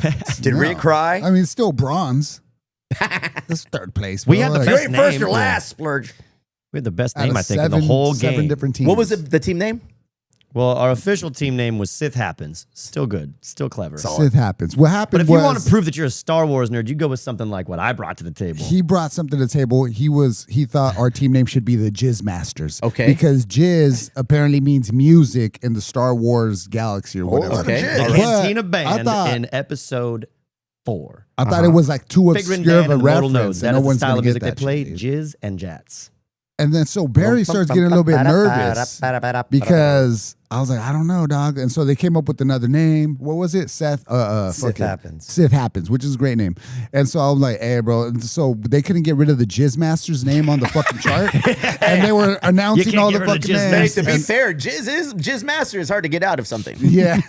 cry? Did we No. cry? I mean, it's still bronze. That's third place. We bro. had the Like, You best ain't first or name. last, Splurge. We had the best out name, of I think, in the whole game. Seven different teams. What was the team name? Well, our official team name was Sith Happens. Still good. Still clever. Sith happens. What happened But if was you want to prove that you're a Star Wars nerd, you go with something like what I brought to the table. he brought something to the table. He thought our team name should be the Jizz Masters. Okay. Because Jizz apparently means music in the Star Wars galaxy or whatever. okay. the All right. Cantina But Band I thought- in episode 4. I thought it was like too Figrin' obscure Dan of a and the Mortal reference. Nodes. And That no is the one's style gonna of get music they that play. shit. Jizz and Jats. And then so Barry starts getting a little bit nervous because I was like, I don't know, dog. And so they came up with another name. What was it? Sith Happens. Sith Happens, which is a great name. And so I was like, hey, bro. And so they couldn't get rid of the Jizz Masters name on the fucking chart. And they were announcing can't all get the rid of fucking Jizz Hey, names. to be And- fair, Jizz Master is hard to get out of something. yeah.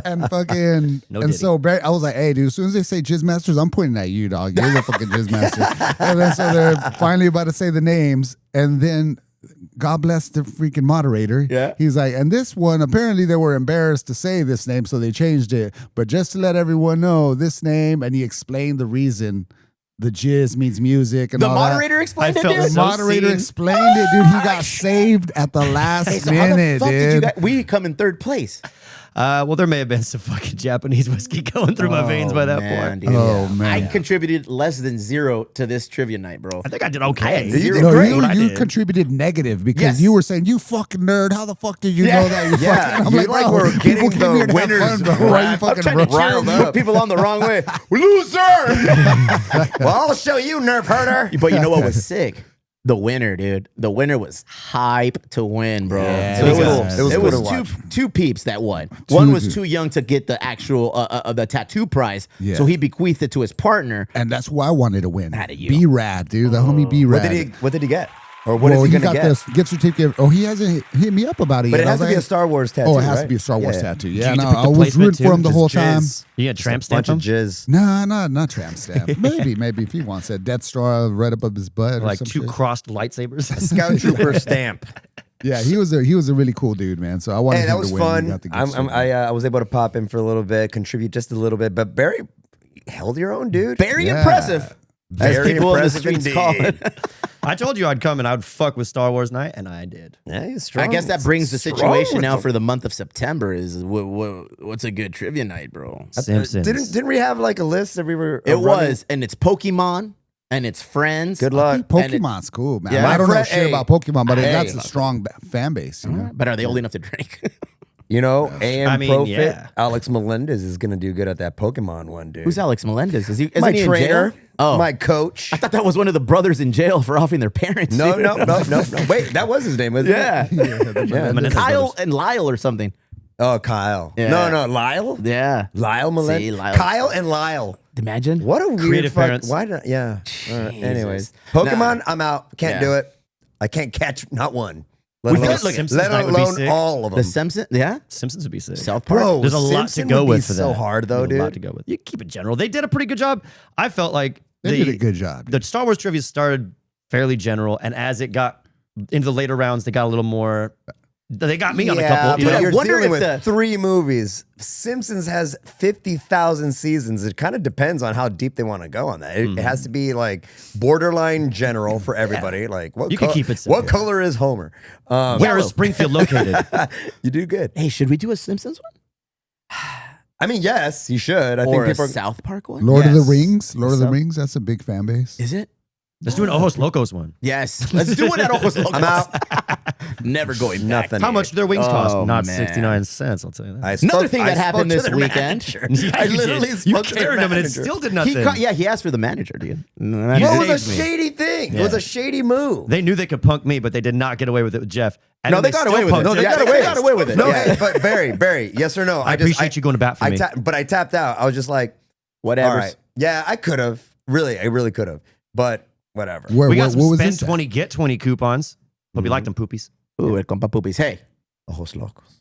And fucking No and diddy. so Barry, I was like, hey, dude, as soon as they say Jizz Masters, I'm pointing at you, dog. You're the fucking Jizz Master. And then so they're finally about to say the names, and then God bless the freaking moderator. Yeah. He's like, and this one, apparently they were embarrassed to say this name, so they changed it. But just to let everyone know, this name, and he explained the reason. The jizz means music and The all moderator I explained it, felt dude? that. The so moderator seen. explained it, dude. He got saved at the last Hey, so how the minute, fuck did you dude. guys, we come in third place. Well, there may have been some fucking Japanese whiskey going through my veins by that Man, point. dude. Oh, man. I contributed less than 0 to this trivia night, bro. I think I did okay. You did No, great. What I you did. contributed negative because Yes. you were saying, you fucking nerd. How the fuck did you Yeah. know that? You Yeah, fucking, I'm you like, like bro, were people getting came the here to have winners fun, bro. Why are you wrapped. I'm fucking trying to riled cheer up? put people on the wrong way. Loser! Well, I'll show you, nerf herder. But you know what was sick? The winner, dude. The winner was hype to win, bro. Yeah, so it it was was, cool. It was cool to two peeps that won. One was Two. too young to get the actual the tattoo prize, Yeah. so he bequeathed it to his partner. And that's who I wanted to win. Outta you. B-Rad, dude. The homie B-Rad. What did he get? Or what is Well, he he gonna got get? this gift certificate. Oh, he hasn't hit me up about it But yet. it I has was to be like, a Star Wars tattoo. Oh, it has to right? be a Star Wars Yeah. tattoo. Did Yeah, you get no, to pick I the was placement rooting for him the too? whole Just time. jizz. You got tramp Just a bunch stamp of him? jizz. No, not tramp stamp. maybe if he wants a Death Star right up his butt, or Like some 2 shit. crossed lightsabers. Scout Trooper stamp. Yeah, he was a really cool dude, man. So I wanted Hey, him that was to win. He fun. got the gift certificate. I was able to pop in for a little bit, contribute just a little bit. But Barry held your own, dude. Very Yeah. impressive. As Very people in the impressive streets call indeed. it. I told you I'd come and I'd fuck with Star Wars night, and I did. Yeah, he's strong. I guess that brings the Strong situation with now them. for the month of September is what's a good trivia night, bro? Simpsons. Didn't we have like a list that we were? It running? was, and it's Pokemon, and it's Friends. Good I luck. think Pokemon's cool, man. Yeah. I don't know My shit friend- about Pokemon, but hey. that's a strong fan base. You know? But are they old enough to drink? You know, AM I mean, Profit, yeah. Alex Melendez is going to do good at that Pokemon one, dude. Who's Alex Melendez? Isn't my he in trainer? jail? Oh, My coach. I thought that was one of the brothers in jail for offing their parents. No. dude. Wait, that was his name, wasn't Yeah. it? Yeah. Menendez Kyle brothers. and Lyle or something. Oh, Kyle. Yeah. No, Lyle? Yeah. Lyle Melendez. See, Lyle. Kyle and Lyle. Imagine. What a weird Creative fuck. parents. Why not? Yeah. Anyways. Jesus. Pokemon, Nah. I'm out. Can't Yeah. do it. I can't catch not one. Let We alone, could look at Simpsons let night would be alone sick. all of them. The Simpsons? Yeah. Simpsons would be sick. South Park. Bro, There's a lot Simpson to go would be with for so that. hard, though, There's a lot dude. to go with. You keep it general. They did a pretty good job. I felt like They did a good job. The Star Wars trivia started fairly general, and as it got into the later rounds, they got a little more. They got me on a couple. but I you're wonder dealing if with 3 movies. Simpsons has 50,000 seasons. It kind of depends on how deep they want to go on that. It has to be like borderline general for everybody. Like what? You can keep it simple. What color is Homer? Where is Springfield located? You do good. Hey, should we do a Simpsons one? I mean, yes, you should. I Or think a people. South Park one? Lord of the Yes. Rings. Lord of the So- Rings. That's a big fan base. Is it? Let's do an Ojos Locos one. Yes. Let's do it at Ojos Locos. I'm out. Never going back. Nothing. How much do their wings cost? Oh, Not man. 69 cents. I'll tell you that. I Another spoke- thing I that happened spoke to this their weekend. manager. Yeah, I you literally did. spoke You to their cleared him and it manager. still did nothing. He asked for the manager, dude. Well, it was a saved me. shady thing. It was Yeah. a shady move. They knew they could punk me, but they did not get away with it with Jeff. And No, then they got still away with it. punked No, Jeff. they got away. They got away with it. No, Yeah. hey, but Barry, yes or no? I appreciate you going to bat for me. But I tapped out. I was just like, Whatever. all right. Yeah, I could have. Really, I really could have. But whatever. We got some what was spend in that? 20, get 20 coupons. Hope you like them poopies. Ooh, el compa poopies. Hey, Ojos locos.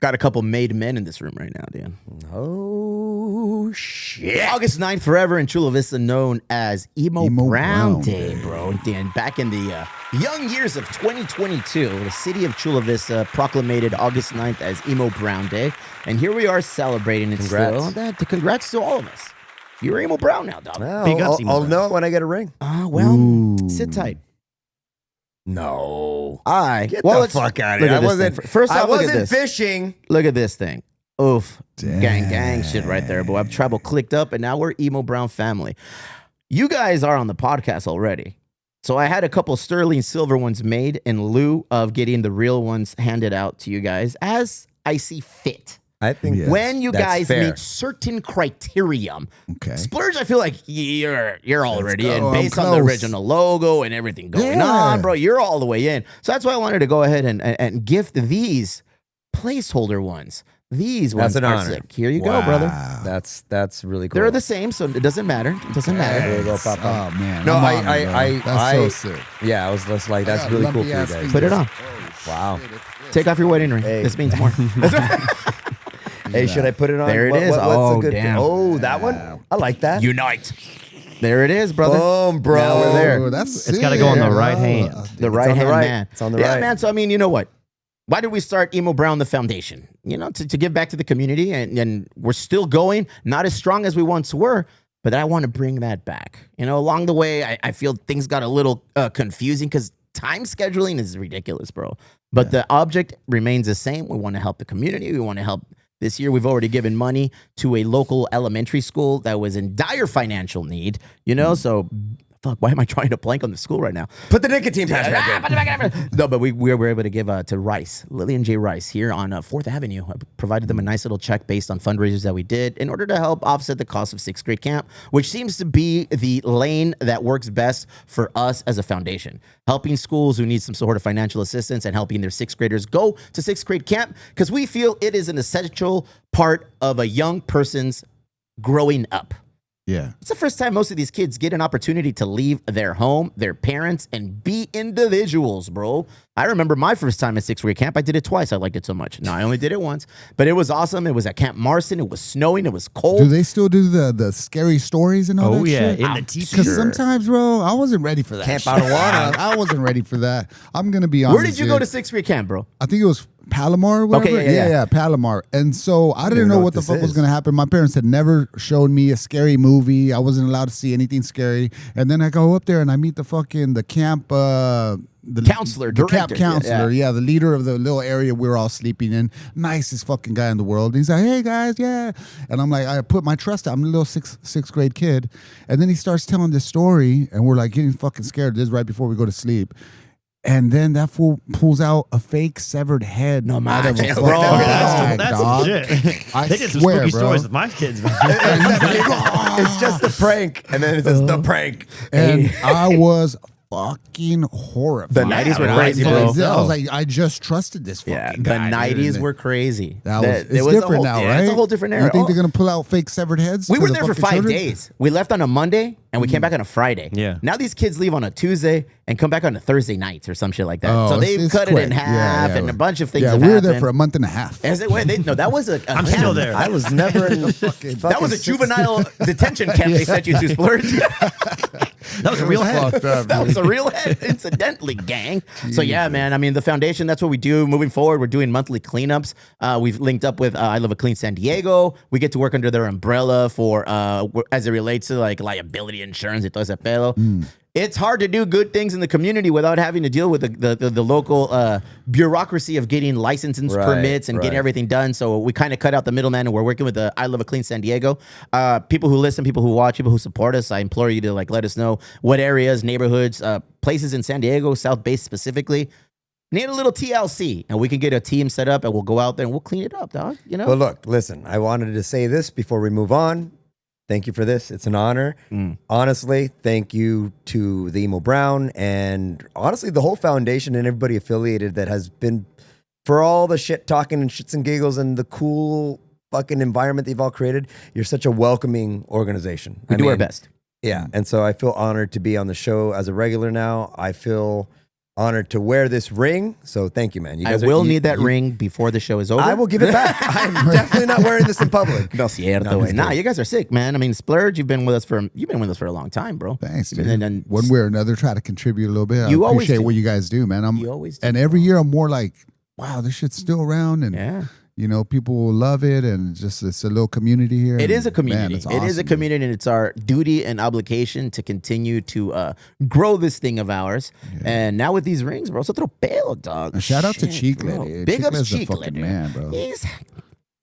got a couple made men in this room right now, Dan. Oh, shit. August 9th, forever in Chula Vista, known as Emo Emo Brown Brown Day, bro. Dan, back in the young years of 2022, the city of Chula Vista proclaimed August 9th as Emo Brown Day. And here we are celebrating it Congrats. still. Congrats to all of us. You're Emo Brown now, dog. Well, Big ups, Emo I'll Brown. know it when I get a ring. Well, Ooh. sit tight. No. Get the let's- fuck out of look here. at this thing. First I off, look at wasn't this. fishing. Look at this thing. Oof. Damn. Gang shit right there, boy. I've Tribal clicked up, and now we're Emo Brown family. You guys are on the podcast already. So I had a couple sterling silver ones made in lieu of getting the real ones handed out to you guys as I see fit. I think Yeah. When you That's guys fair. meet certain criteria, Okay. Splurge, I feel like you're already go. in I'm based on the close. original logo and everything going Yeah. on, bro. You're all the way in. So that's why I wanted to go ahead and gift these placeholder ones. These That's ones an are honor. sick. Here you go, brother. Wow. that's really cool. They're the same, so it doesn't matter. It doesn't matter. There you go, Papa. Oh man. No, I'm I- honored, I- bro. I- That's I- so sick. Yeah, I was just like, that's I got really cool for you lumpy-ass guys. fingers. Put it on. Wow. Take off your wedding ring. Hey. This means more. Hey, should I put it on? There it What- is. what's a Oh, good damn. Oh, that one? I like that. Unite. There it is, brother. Boom, bro. Now we're there. Oh, that's It's gotta go on the sick. right hand. The It's right on the hand right. man. It's on the yeah, right. man. So I mean, you know what? Why did we start Emo Brown the Foundation? You know, to give back to the community, and we're still going, not as strong as we once were, but I want to bring that back. You know, along the way, I feel things got a little confusing because time scheduling is ridiculous, bro. But the object remains the same. We want to help the community. We want to help. This year, we've already given money to a local elementary school that was in dire financial need. You know, so fuck. Why am I trying to blank on the school right now? Put the nicotine patch back in. No, but we were able to give to Rice, Lillian J. Rice here on 4th Avenue. I provided them a nice little check based on fundraisers that we did in order to help offset the cost of 6th grade camp, which seems to be the lane that works best for us as a foundation. Helping schools who need some sort of financial assistance and helping their 6th graders go to 6th grade camp because we feel it is an essential part of a young person's growing up. Yeah. It's the first time most of these kids get an opportunity to leave their home, their parents, and be individuals, bro. I remember my first time at 6th grade camp. I did it twice. I liked it so much. No, I only did it once, but it was awesome. It was at Camp Marston. It was snowing. It was cold. Do they still do the scary stories and all Oh, that yeah. shit? In the Because t-shirt. sometimes, bro, I wasn't ready for that. Camp shit. Ottawa. I wasn't ready for that. I'm gonna be honest. Where did you go to 6th grade camp, bro? I think it was Palomar. Or whatever. Okay, yeah. Palomar. And so I didn't even know know what what the this fuck was is. gonna happen. My parents had never shown me a scary movie. I wasn't allowed to see anything scary. And then I go up there and I meet the camp. The Counselor, the camp director. counselor, Yeah. the leader of the little area we were all sleeping in. Nicest fucking guy in the world. He's like, "Hey guys, yeah," and I'm like, I put my trust out. I'm a little sixth grade kid, and then he starts telling this story, and we're like getting fucking scared. This is right before we go to sleep. And then that fool pulls out a fake severed head. No, out of a man, fucking bro. bag, That's dog. legit. I They did some swear, spooky bro. stories with my kids. It's just a prank. And then it says the prank. And I was fucking horrified. The 90s were Yeah, crazy, right. bro. So- I was like, I just trusted this fucking Yeah, the guy. 90s dude. were crazy. That was, There it's was a different whole- now, yeah, right? It's a whole different era. You think Oh, they're gonna pull out fake severed heads? we to were the there for fucking 5 children? days. We left on a Monday and we came back on a Friday. Yeah. Now these kids leave on a Tuesday and come back on a Thursday night or some shit like that. Oh, so it's- they've it's cut it in quick. half Yeah. and a bunch of things Yeah, have we were happened. there for a month and a half. As it went, no, that was a I'm camp. still there. I was never in That was a juvenile detention camp they sent you to, Splurge. That was a real head. Fucked up, That dude. was a real head, incidentally, gang. So yeah, man. I mean, the foundation. That's what we do. Moving forward, we're doing monthly cleanups. We've linked up with I Love a Clean San Diego. We get to work under their umbrella for as it relates to like liability insurance y todo ese pedo. It's hard to do good things in the community without having to deal with the local bureaucracy of getting licenses, Right, permits, and getting right. everything done. So we kind of cut out the middleman, and we're working with I Love a Clean San Diego. People who listen, people who watch, people who support us. I implore you to like let us know what areas, neighborhoods, places in San Diego, South Bay specifically, Need a little TLC, and we can get a team set up, and we'll go out there and we'll clean it up, dog. You know. But look, listen, I wanted to say this before we move on. Thank you for this. It's an honor. Honestly, thank you to the Emo Brown and honestly the whole foundation and everybody affiliated that has been for all the shit talking and shits and giggles and the cool fucking environment they've all created. You're such a welcoming organization. We do our best. Yeah. And so I feel honored to be on the show as a regular now. I feel honored to wear this ring. So thank you, man. You I will need that ring before the show is over. I will give it back. I'm definitely not wearing this in public. No cierto, güey. Nah, you guys are sick, man. I mean, Splurge, you've been with us for a long time, bro. Thanks, dude. And one way or another, try to contribute a little bit. I You always appreciate do. what you guys do, man. You always do, and every year I'm more like, wow, this shit's still around, and yeah. you know, people will love it, and just it's a little community here. It is a and, community. Man, it's It is a awesome, dude. community, and it's our duty and obligation to continue to grow this thing of ours. And now with these rings, bro, it's otro pelo, dog. And shout out to Shit, Chicle, bro. dude. Big ups Chicle's the Chicle, fucking dude. man, bro. He's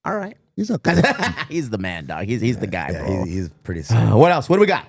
all right. He's okay. He's the man, dog. He's the guy, bro. Yeah, he's pretty sick. What else? What do we got?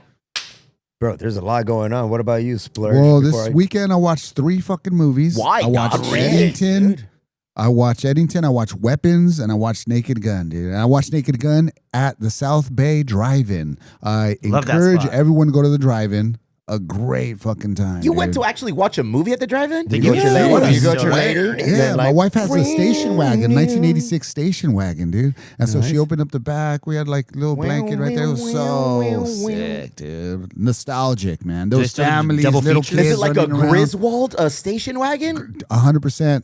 Bro, there's a lot going on. What about you, Splurge? Well, Before this weekend I watched 3 fucking movies. Why, I watched dog? Really, Eddington. dude? I watched Eddington. I watched Weapons, and I watched Naked Gun, dude. And I watched Naked Gun at the South Bay Drive-In. I Love that encourage spot. everyone to go to the Drive-In. A great fucking time. You went dude. to actually watch a movie at the drive-in? Did you go with your Yeah, lady? what Did you a go with your sweater. lady? Yeah, Then, my like, wife has a station wagon, 1986 station wagon, dude. And so she opened up the back. We had like a little blanket right there. It was so sick, dude. Nostalgic, man. they Those still do families, double little features? kids Is it like a running around. Griswold station wagon? 100%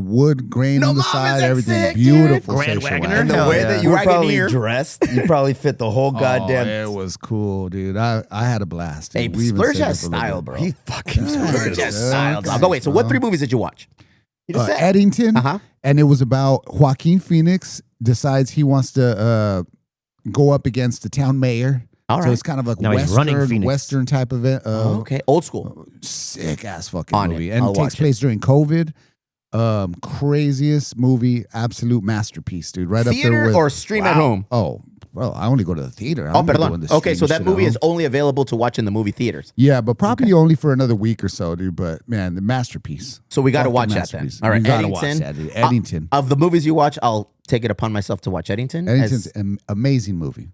wood grain No, on the mom, is side, that everything. sick, Beautiful dude? Grand station Wagoner? wagon. And the Hell way yeah. that you were probably Wagoneer. dressed, you probably fit the whole goddamn. Oh, it was cool, dude. I had a blast. Hey, dude. We even Splurge stayed has up a little style, bit. bro. He fucking Splurge has Yeah, style, dog. Oh, wait, so bro. what 3 movies did you watch? You just said. Eddington, Uh-huh. and it was about Joaquin Phoenix decides he wants to go up against the town mayor. All So right. it's kind of like Now he's running Phoenix. Western type of it. Okay, old school. Sick ass fucking On movie, it. and I'll it takes watch it. place during COVID. Craziest movie, absolute masterpiece, dude. Right up there Theater with or stream at home? Oh, well, I only go to the theater. I Oh, don't be doing perdón. this Okay, so streaming that shit movie at is home. only available to watch in the movie theaters. Yeah, but probably only for another week or so, dude. But man, the masterpiece. So we got to Fucking watch that then. masterpiece. All right, You gotta watch Eddington. that, dude. Eddington. Of the movies you watch, I'll take it upon myself to watch Eddington. Eddington's an amazing movie.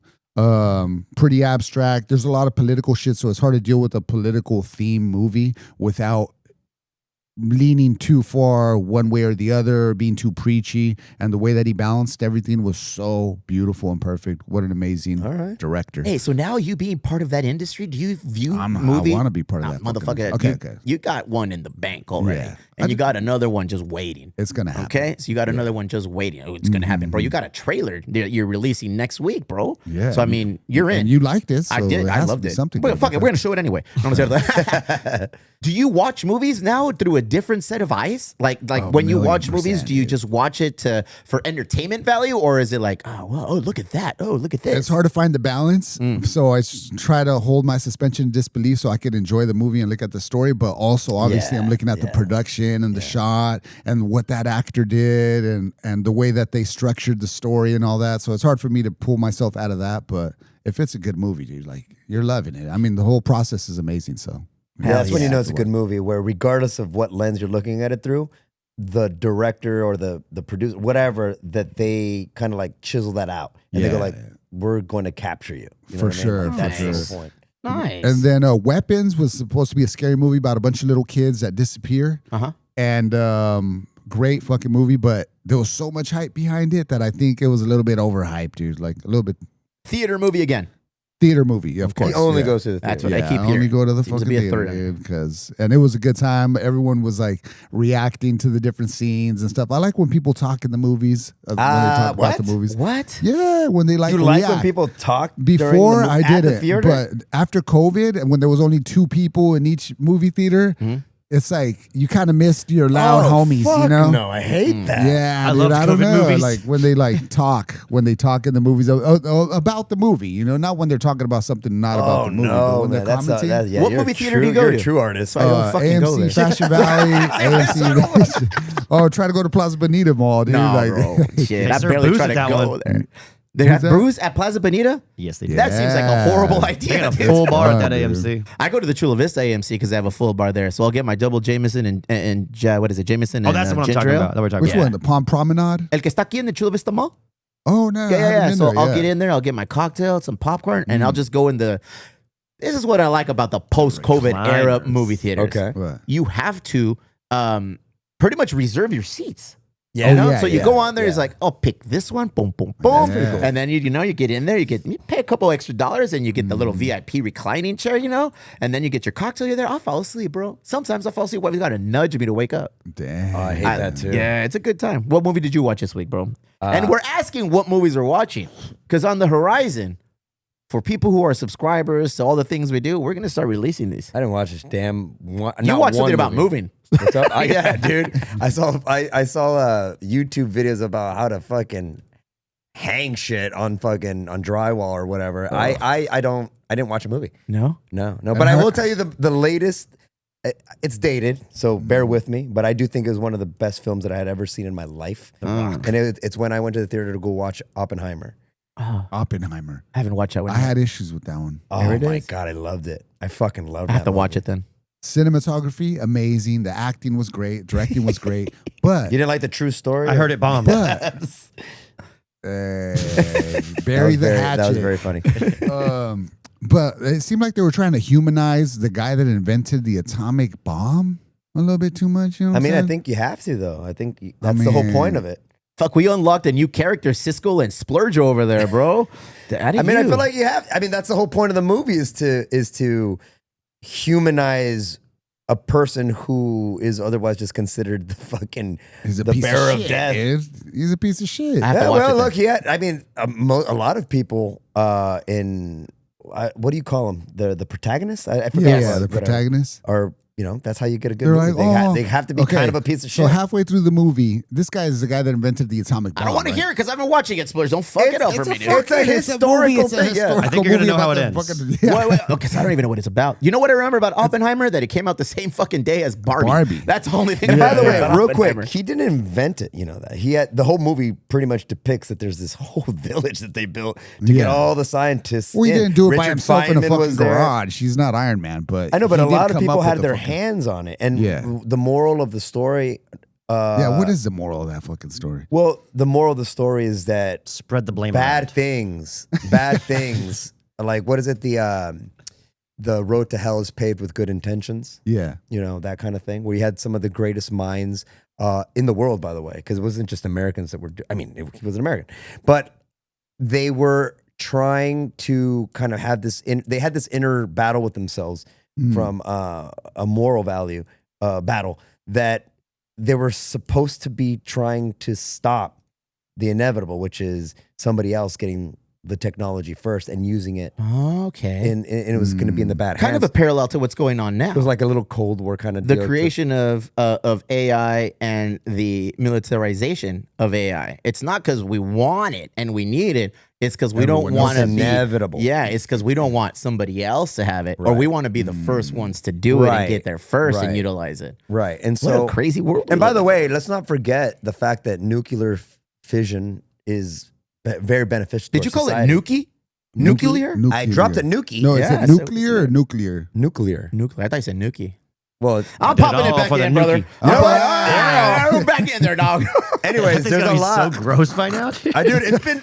Pretty abstract. There's a lot of political shit, so it's hard to deal with a political theme movie without leaning too far one way or the other, being too preachy. And the way that he balanced everything was so beautiful and perfect. What an amazing director. Hey, so now you being part of that industry, do you view I movie? want to be part of Nah, that. fucking motherfucker. movie. Okay, you, okay. you got one in the bank already, Yeah. and you got another one just waiting. It's gonna happen. Okay, so you got another one just waiting. Oh, it's gonna happen, bro. You got a trailer that you're releasing next week, bro. Yeah. So I mean, you're in. And you liked it. So I did. it I has to loved be it. Something. But good fuck it, about we're gonna show it anyway. No, I'm saying- Do you watch movies now through a different set of eyes? Like Oh, when you watch movies, 1,000,000%, do you dude. just watch it for entertainment value, or is it like, oh, well, oh, look at that, oh, look at this? It's hard to find the balance. Mm. So I try to hold my suspension of disbelief so I can enjoy the movie and look at the story. But also, obviously, I'm looking at the production and the shot and what that actor did and the way that they structured the story and all that. So it's hard for me to pull myself out of that. But if it's a good movie, dude, like you're loving it. I mean, the whole process is amazing. So Yeah, that's when you know it's a Have good to movie, where regardless of what lens you're looking at it through, the director or the producer, whatever, that they kind of like chisel that out. And they go Yeah. like, we're going to capture you. You know For what I mean? sure, Like, that's for the sure. point. Nice. And then Weapons was supposed to be a scary movie about a bunch of little kids that disappear. Uh-huh. And great fucking movie, but there was so much hype behind it that I think it was a little bit overhyped, dude. Like a little bit Theater movie again. theater movie, of course. He only yeah. goes to the That's theater. what Yeah, I keep only hearing. go to the Seems to fucking be a theater, third. dude, and it was a good time. Everyone was like reacting to the different scenes and stuff. I like when people talk in the movies. When they talk about the movies. What? Yeah, when they like You like when react. people talk Before during I at did the it, theater? but after COVID and when there was only 2 people in each movie theater, it's like you kind of missed your loud homies, you fuck know? No, I hate that. Yeah, I dude, love I don't COVID know. movies. Like when they like talk, when they talk in the movies about the movie, you know, not when they're talking about something not about Oh the movie, but no, when man, they're that's commenting. yeah, What you're movie a theater do you true- go you're to? a true artist. So I don't fucking go there. AMC Fashion Valley, AMC. Oh, try to go to Plaza Bonita Mall, dude. No, like, bro. Shit, I serve barely booze try at to that go one. there. They Who's have that? Bruce at Plaza Bonita. Yes, they do. That seems like a horrible idea. They got a dude. full bar at that Dude. AMC. I go to the Chula Vista AMC because they have a full bar there. So I'll get my double Jameson and what is it, Jameson? Oh, and, that's the one I'm ginger talking ale. about. That we're talking Which about. one? The Palm Promenade? El que está aquí in the Chula Vista Mall. Oh no. I Yeah, haven't been So there, I'll yeah. get in there. I'll get my cocktail, some popcorn, and I'll just go in the. This is what I like about the post-COVID era Recliners. movie theaters. Okay. What? You have to pretty much reserve your seats. Yeah. You know? yeah, so you yeah, go on there, it's yeah. like, oh, pick this one, boom, boom, boom. That's pretty cool. And then you get in there, you pay a couple extra dollars and you get the little VIP reclining chair, and then you get your cocktail, you're there. I'll fall asleep, bro. Sometimes I fall asleep. You gotta nudge me to wake up. Damn. Oh, I hate that too. Yeah, it's a good time. What movie did you watch this week, bro? And we're asking what movies we're watching. Because on the horizon, for people who are subscribers to all the things we do, we're gonna start releasing these. I didn't watch this damn one. You watched something about moving. What's up? Yeah, dude. I saw YouTube videos about how to fucking hang shit on drywall or whatever. I didn't watch a movie. No? No. But I will tell you the latest. It's dated, so bear with me. But I do think it was one of the best films that I had ever seen in my life. And it's when I went to the theater to go watch Oppenheimer. Oppenheimer. I haven't watched that one. I had issues with that one. Oh my god, I loved it. I fucking loved it. I have to watch it then. Cinematography, amazing. The acting was great. Directing was great. But You didn't like the true story? I heard it bombed. but bury the hatchet. That was very funny. But it seemed like they were trying to humanize the guy that invented the atomic bomb a little bit too much. You know what I mean, I'm I saying? think you have to though. I think that's the whole point of it. Fuck, we unlocked a new character, Siskel and Splurge over there, bro. I feel like you have. I mean, that's the whole point of the movie is to humanize a person who is otherwise just considered the fucking He's a the piece bearer of of shit, death. dude. He's a piece of shit. I have to Yeah, watch well, it then. look, he had. I mean, a lot of people in what do you call them? The protagonists? I forget. Yeah, what- the whatever. protagonist. Or that's how you get a good They're movie. like, They have to be okay. kind of a piece of So shit. halfway through the movie, this guy is the guy that invented the atomic bomb. I don't want to right? hear it because I've been watching it, Splurge. Don't fuck it up for me, dude. It's a historical thing. Yeah. I think you're gonna know how it ends. Wait, okay, so I don't even know what it's about. You know what I remember about Oppenheimer? That it came out the same fucking day as Barbie. Barbie. That's the only thing. And I by the know way, about real Oppenheimer. quick, he didn't invent it. You know that he had the whole movie pretty much depicts that there's this whole village that they built to get Yeah. all the scientists. Well, he in. didn't do it by Richard himself in a Feynman fucking was there. garage. He's not Iron Man, but I know, but he a did lot of come people up had with their the fucking- hands on it. And Yeah. the moral of the story. Yeah, what is the moral of that fucking story? Well, the moral of the story is that Spread the blame. bad around. things, like what is it? The road to hell is paved with good intentions. Yeah. That kind of thing. Where you had some of the greatest minds in the world, by the way, because it wasn't just Americans that were. He was an American, but they were trying to kind of have this. They had this inner battle with themselves from a moral value battle that they were supposed to be trying to stop the inevitable, which is somebody else getting the technology first and using it. Okay. And it was going to be in the bad Kind hands. of a parallel to what's going on now. It was like a little Cold War kind of The deal. creation of AI and the militarization of AI. It's not because we want it and we need it. It's because we don't Everyone want to else be inevitable. Yeah, it's because we don't want somebody else to have it, or we want to be the first ones to do it and Right. get there first and Right. utilize it. Right. And What so a crazy world. And we by the live way, let's not forget the fact that nuclear fission is very beneficial. in. to Did you our call society. it nuki? Nuclear? I dropped a nuki. No, Yeah, is I it said nuclear or nuclear? Nuclear. Nuclear. I thought you said nuki. Well, I'm did it popping it all back for the in, brother. nuki. You know what? Yeah. We're back in there, dog. anyways, It's there's gonna a be lot. so gross by now. Dude. Dude, it's been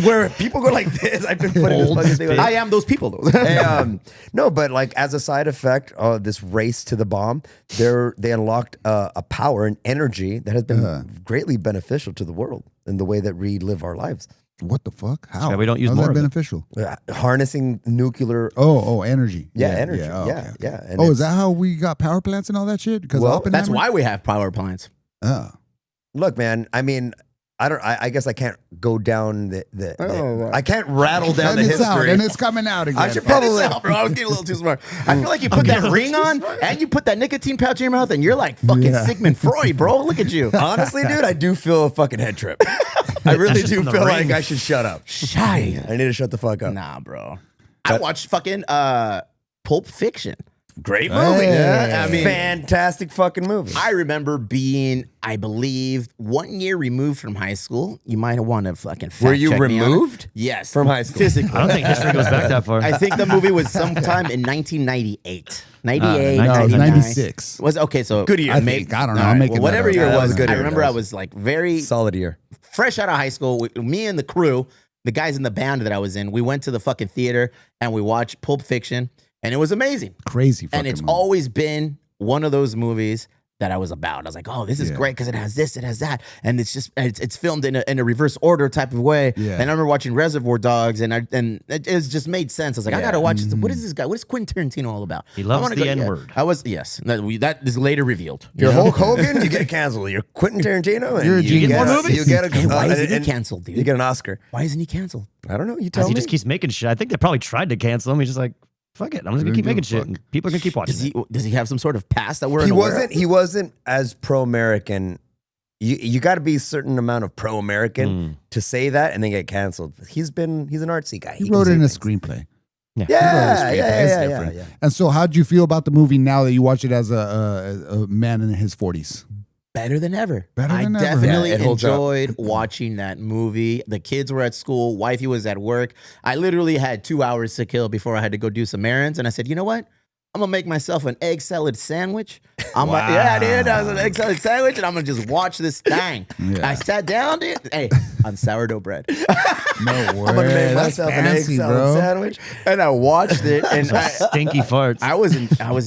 where people go like this. I've been putting this Old fucking thing. I am those people, though. Hey, no, but like as a side effect of this race to the bomb, they unlocked a power and energy that has been greatly beneficial to the world and the way that we live our lives. What the fuck? How? why we don't use How's more that of it. beneficial? Harnessing nuclear. Oh, energy. Energy. oh, Yeah, okay, okay. yeah. And Oh, it's- is that how we got power plants and all that shit? Because Well, That's why we have power plants. Oh. Look, man. I mean, I guess I can't go down Oh, I can't rattle down the And it's out, history. and it's coming out again. I should Probably, probably. bro. I was getting a little too smart. I feel like you put that ring on and you put that nicotine pouch in your mouth and you're like fucking Yeah. Sigmund Freud, bro. Look at you. Honestly, dude, I do feel a fucking head trip. I really just do from the feel ring. like I should shut up. Shy. I need to shut the fuck up. Nah, bro. I watched fucking Pulp Fiction. Great movie. Yeah, I mean- fantastic fucking movie. I remember being, I believe, 1 year removed from high school. You might want to fucking fact Were you check me on it. removed? Yes. From high school? Physically. I don't think history goes back that far. I think the movie was sometime in 1998. 98, No, No, it was 99. 96. Was okay, so Good year. I may- think. I don't know. all I'm right, making whatever that year up. it That was. was a good I year, remember that I was- was like very Solid year. fresh out of high school. Me and the crew, the guys in the band that I was in, we went to the fucking theater and we watched Pulp Fiction, and it was amazing. Crazy fucking And it's movie. always been one of those movies that I was about. I was like, oh, this is Yeah. great because it has this, it has that, and it's filmed in a reverse order type of way. Yeah. And I remember watching Reservoir Dogs, and it just made sense. I was like, I gotta watch this. What is this guy? What is Quentin Tarantino all about? He loves I wanna the go- N-word. I was that is later revealed. You're You know? Hulk Hogan, you get canceled. You're Quentin Tarantino, and You're a you genius. get More a, movies? you get a, And why isn't he and canceled, dude? You get an Oscar. Why isn't he canceled? I don't know. You Because tell he me. just keeps making shit. I think they probably tried to cancel him. He's just like, fuck it. I'm just gonna keep making shit. And people are gonna keep watching. Does he have some sort of past that we're He unaware wasn't. of? He wasn't as pro-American. You got to be a certain amount of pro-American to say that and then get canceled. He's an artsy guy. He can wrote say it in a things. screenplay. Yeah, He wrote a yeah, screenplay. yeah, It's yeah, different. yeah. And so, how'd you feel about the movie now that you watch it as a man in his 40s? Better than ever. Better than I ever. definitely Yeah, it holds up. enjoyed watching that movie. The kids were at school. Wifey was at work. I literally had 2 hours to kill before I had to go do some errands. And I said, you know what? I'm gonna make myself an egg salad sandwich. Yeah, dude, I was an egg salad sandwich, and I'm gonna just watch this thing. Yeah. I sat down, dude. Hey, on sourdough bread, No way. I'm gonna make That's myself an egg fancy, salad bro. sandwich. and I watched it, and Stinky farts. I was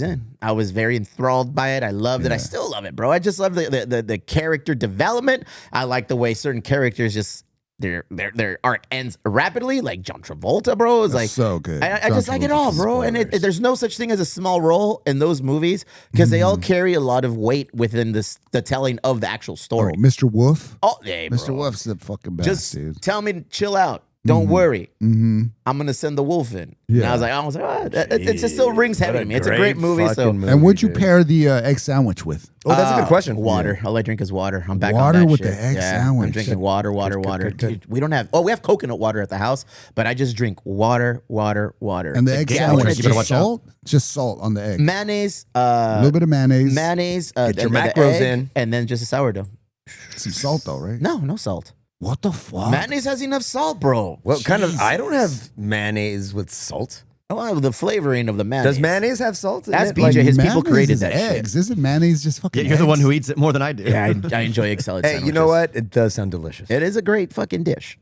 in. I was very enthralled by it. I loved it. I still love it, bro. I just love the character development. I like the way certain characters just their arc ends rapidly, like John Travolta, bro. It's like so good. I John just like it all, Travolta's bro. And spoilers. there's no such thing as a small role in those movies because they all carry a lot of weight within the telling of the actual Oh, story. Mr. Wolf. Oh, hey, bro. Mr. Wolf's the fucking best, Just dude. tell me to chill out. Don't worry. Mm-hmm. I'm gonna send the wolf in. Yeah. And I was like, it just still rings heavy to me. It's a great movie. So fucking movie, And what'd you dude. pair the egg sandwich with? Oh, that's a good question. Water. All I drink is water. I'm back Water on that with shit. the egg yeah, sandwich. I'm drinking water. good. Dude, we don't have. Oh, we have coconut water at the house, but I just drink water. And the egg Yeah, sandwich, you better just watch out. salt? Just salt on the egg. mayonnaise. A little bit of mayonnaise. Mayonnaise. Get your and the macros egg, in. and then just a sourdough. Some salt, though, right? No salt. What the fuck? Mayonnaise has enough salt, bro. What kind of? I don't have mayonnaise with salt. Oh, the flavoring of the mayonnaise. Does mayonnaise have salt? in That's it? BJ. His people Mayonnaise created is that shit. eggs. Isn't mayonnaise just fucking Yeah, you're the one eggs? who eats it more than I do. Yeah, I enjoy egg salad. Hey, you know sandwiches. what? It does sound delicious. It is a great fucking dish.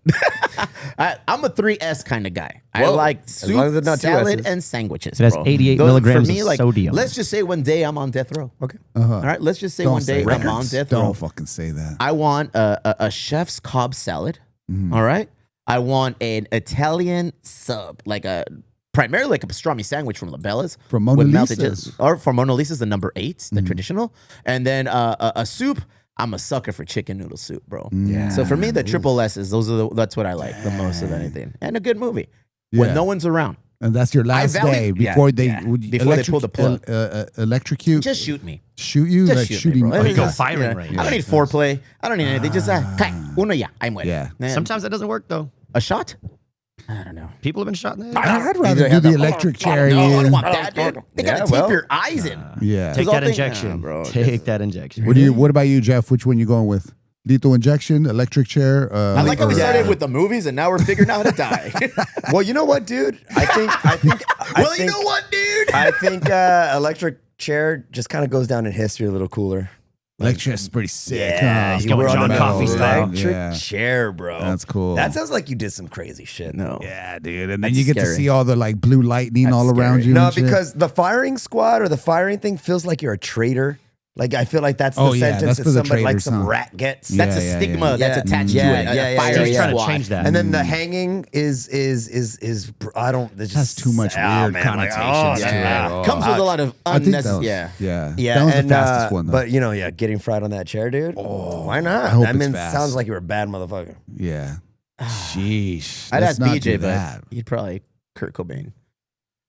I'm a 3S kind of guy. I Whoa. like As soup, long as it's not two salad, S's. and sandwiches. It has bro. 88 Those- milligrams for me, of like, sodium. Let's just say one day I'm on death row. Okay. Uh-huh. All right. Let's just say Don't one day say I'm that. on death Don't row. fucking say that. I want a chef's Cobb salad. All right. I want an Italian sub, primarily like a pastrami sandwich from Labella's. From Mona with melted Lisa's. or from Mona Lisa's, the number 8, the traditional. And then a soup. I'm a sucker for chicken noodle soup, bro. Yeah. So for me, the triple S's, that's what I like the most of anything. And a good movie Yeah. when no one's around. And that's your last value- day yeah, before they yeah. would Before they pull the plug. electrocute. Just shoot me. shoot you, Just like shoot shooting. me, bro. Oh, you go Just- firing yeah. range. I don't need foreplay. I don't need anything. Just uno ya, I'm with Yeah. it. Sometimes that doesn't work though. A shot? I don't know. People have been shot in the head. I'd rather do have the that- electric chair. No, I in. don't want that, dude. They Yeah, gotta tape well. your eyes in. Yeah. Take all that thing- injection, bro. Take that injection. What about you, Jeff? Which one you going with? Lethal injection, electric chair. I like how we or- started with the movies and now we're figuring out how to die. Well, you know what, dude? I think. Well, you know what, dude? I think electric chair just kind of goes down in history a little cooler. Electric chair is pretty sick. Yeah, huh? you going were on John the Coffey style. electric Yeah. chair, bro. That's cool. That sounds like you did some crazy shit. No. Yeah, dude. And then That's you get to scary. see all the like blue lightning That's all around scary. you. No, and shit. because the firing squad or the firing thing feels like you're a traitor. Like I feel like that's the Oh, yeah, sentence that's for that the somebody like traitors, some huh? rat gets. That's Yeah, a yeah, stigma yeah. that's attached Yeah, to it. yeah, a yeah, fire yeah, He's yeah. trying to squad. change that. And then the hanging is I don't. It's Has just too much weird connotations to it. Oh, Comes with a lot of I think that was, unnecessary. Yeah. yeah. That was the fastest one, though. But you know, yeah, getting fried on that chair, dude. Oh, why not? I hope I mean, it's it fast. sounds like you're a bad motherfucker. yeah. Sheesh. I'd Let's ask not BJ, do but that. he'd probably Kurt Cobain.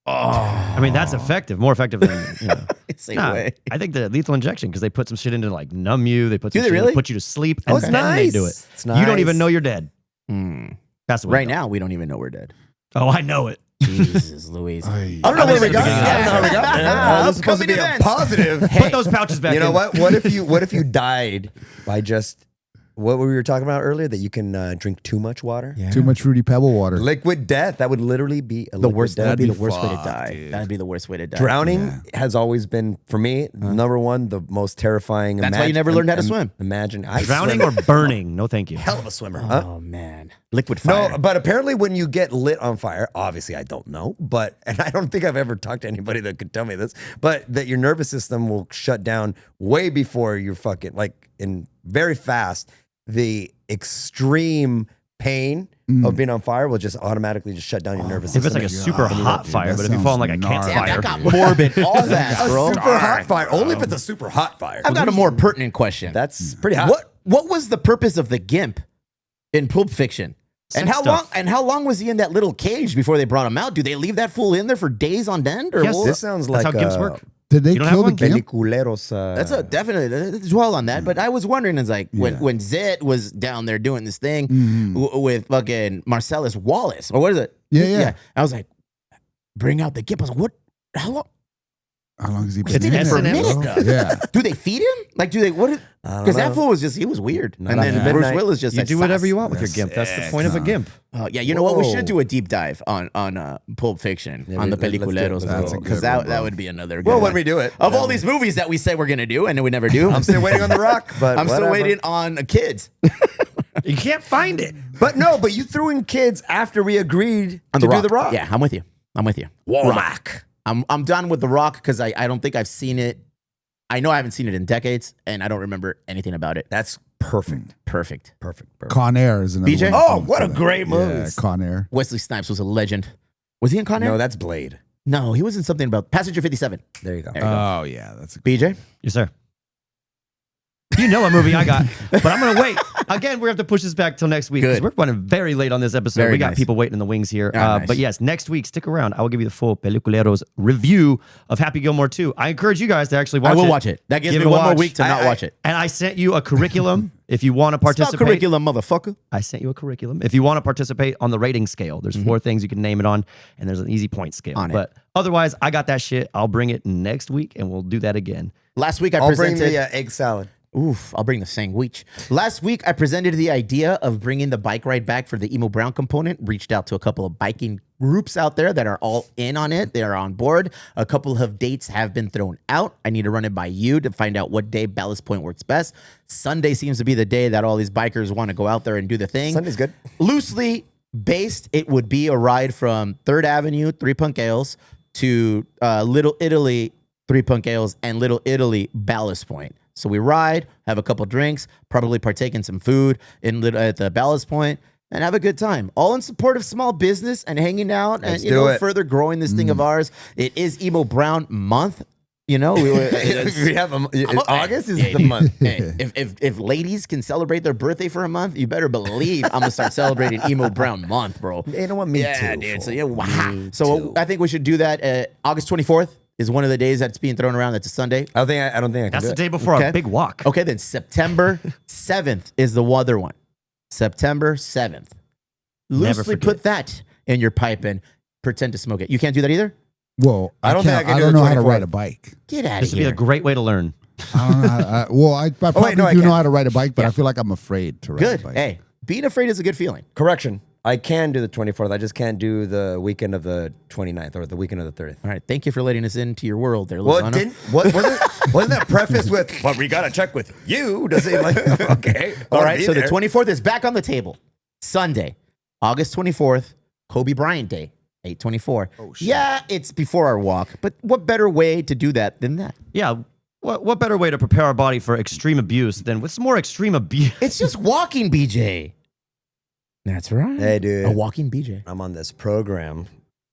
I mean, that's effective. More effective than, you know. Same Nah, way. I think the lethal injection, because they put some shit in to like numb you. They put some Do they shit in to really? put you to sleep. Oh, And it's then they nice. do it. It's You don't even nice. know you're dead. Hmm. That's the way Right to go. now, we don't even know we're dead. Oh, I know it. Jesus, Louise. Ay. I don't know where we got. Yeah. I don't know how we got there. This is supposed to be a Upcoming positive. Put those pouches back You know in. what? What if you died by just what we were talking about earlier? That you can drink too much water. Yeah. Too much fruity pebble water. Liquid death. That would literally be a The liquid worst. death. That'd be the That'd be worst way to fucked, die. dude. That'd be the worst way to die. Drowning has always been for me number one, the most terrifying. That's why you never learned how to swim. Imagine I Drowning swim. or burning? No, thank you. hell of a swimmer. Huh? Oh man, liquid fire. No, but apparently when you get lit on fire, obviously I don't know, and I don't think I've ever talked to anybody that could tell me this, but that your nervous system will shut down way before you're fucking very fast. The extreme pain of being on fire will just automatically just shut down your nervous If system. it's like a super hot fire, but if you fall in like a gnarly. Damn, campfire, that got morbid. All that, a bro. super hot fire, only if it's a super hot fire. I've got a more pertinent question. That's pretty hot. What was the purpose of the gimp in Pulp Fiction? And Sex how stuff. long was he in that little cage before they brought him out? Do they leave that fool in there for days on end? Or Yes. what? This sounds that's like how gimps work. Did they You don't have kill the one? gimp? peliculeros. That's a definitely dwell on that. But I was wondering, is like when Zed was down there doing this thing with fucking Marcellus Wallace, or what is it? Yeah. I was like, bring out the gimp. I was like, what? How long? How long has he been It's in an there, S&M bro? stuff. Yeah. Do they feed him? Like, do they? What? Because that fool was he was weird. Not And then after Bruce midnight. Willis just You like, do whatever "Sauce." you want with your gimp. That's the point of a gimp. Yeah, you know what? We Whoa. should do a deep dive on Pulp Fiction, Yeah, on the let's do it. peliculeros, That's a because good one, that bro. would be another good Well, one. when we do it. Of all these movies that we say we're going to do and then we never do, I'm still waiting on The Rock, but I'm still whatever. waiting on Kids. You can't find it. But no, but you threw in Kids after we agreed On to do The Rock. Yeah, I'm with you. Rock. I'm done with The Rock because I don't think I've seen it. I know I haven't seen it in decades, and I don't remember anything about it. That's perfect. Perfect. Perfect. Con Air is another BJ? one. Oh, what a great movie. Yeah, Con Air. Wesley Snipes was a legend. Was he in Con Air? No, that's Blade. No, he was in something about Passenger 57. There you go. There you go. Oh, yeah. That's a BJ? Yes, sir. You know what movie I got, but I'm going to wait. Again, we have to push this back till next week because Good. we're running very late on this episode. Very we got nice. people waiting in the wings here. Nice. But yes, next week, stick around. I will give you the full Peliculeros review of Happy Gilmore 2. I encourage you guys to actually watch I it. will watch it. That gives Give me it a one more watch. week to not watch it. And I sent you a curriculum if you want to It's not participate. curriculum, motherfucker. I sent you a curriculum. If you want to participate on the rating scale, there's 4 things you can name it on, and there's an easy point scale. On it. But otherwise, I got that shit. I'll bring it next week, and we'll do that again. Last week I I'll bring presented. the egg salad. Oof, I'll bring the sandwich. Last week, I presented the idea of bringing the bike ride back for the Emo Brown component. Reached out to a couple of biking groups out there that are all in on it. They are on board. A couple of dates have been thrown out. I need to run it by you to find out what day Ballast Point works best. Sunday seems to be the day that all these bikers want to go out there and do the thing. Sunday's good. Loosely based, it would be a ride from 3rd Avenue, 3 Punk Ales, to Little Italy, 3 Punk Ales, and Little Italy, Ballast Point. So we ride, have a couple drinks, probably partake in some food at the Ballast Point, and have a good time. All in support of small business and hanging out Let's and do it. further growing this thing of ours. It is Emo Brown month. You know, we have August is the dude, month. Hey, if ladies can celebrate their birthday for a month, you better believe I'm gonna start celebrating Emo Brown month, bro. You know what? Me Yeah, too. dude. So fool. yeah, wow. Me So too. I think we should do that. August 24th is one of the days that's being thrown around. That's a Sunday. I don't think I can That's do the it. day before Okay. our big walk. Okay, then September 7th is the other one. September 7th. Never Loosely forget. put that in your pipe and pretend to smoke it. You can't do that either? Well, I don't think I can't- can I do don't the know how to 24th. ride a bike. Get out This of would be a here. great way to learn. I don't know how to, well, I probably no, I do can. know how to ride a bike, but Yeah. I feel like I'm afraid to ride Good. a bike. Hey, being afraid is a good feeling. Correction. I can do the 24th. I just can't do the weekend of the 29th or the weekend of the 30th. All right. Thank you for letting us into your world there, Well, Lozano. wasn't that prefaced with, but we got to check with you to see, like, okay. All I'll right. be So there. the 24th is back on the table. Sunday, August 24th, Kobe Bryant Day, 8/24. Oh, shit. Yeah, it's before our walk, but what better way to do that than that? Yeah. What better way to prepare our body for extreme abuse than with some more extreme abuse? It's just walking, BJ. That's right. Hey, dude. A walking BJ. I'm on this program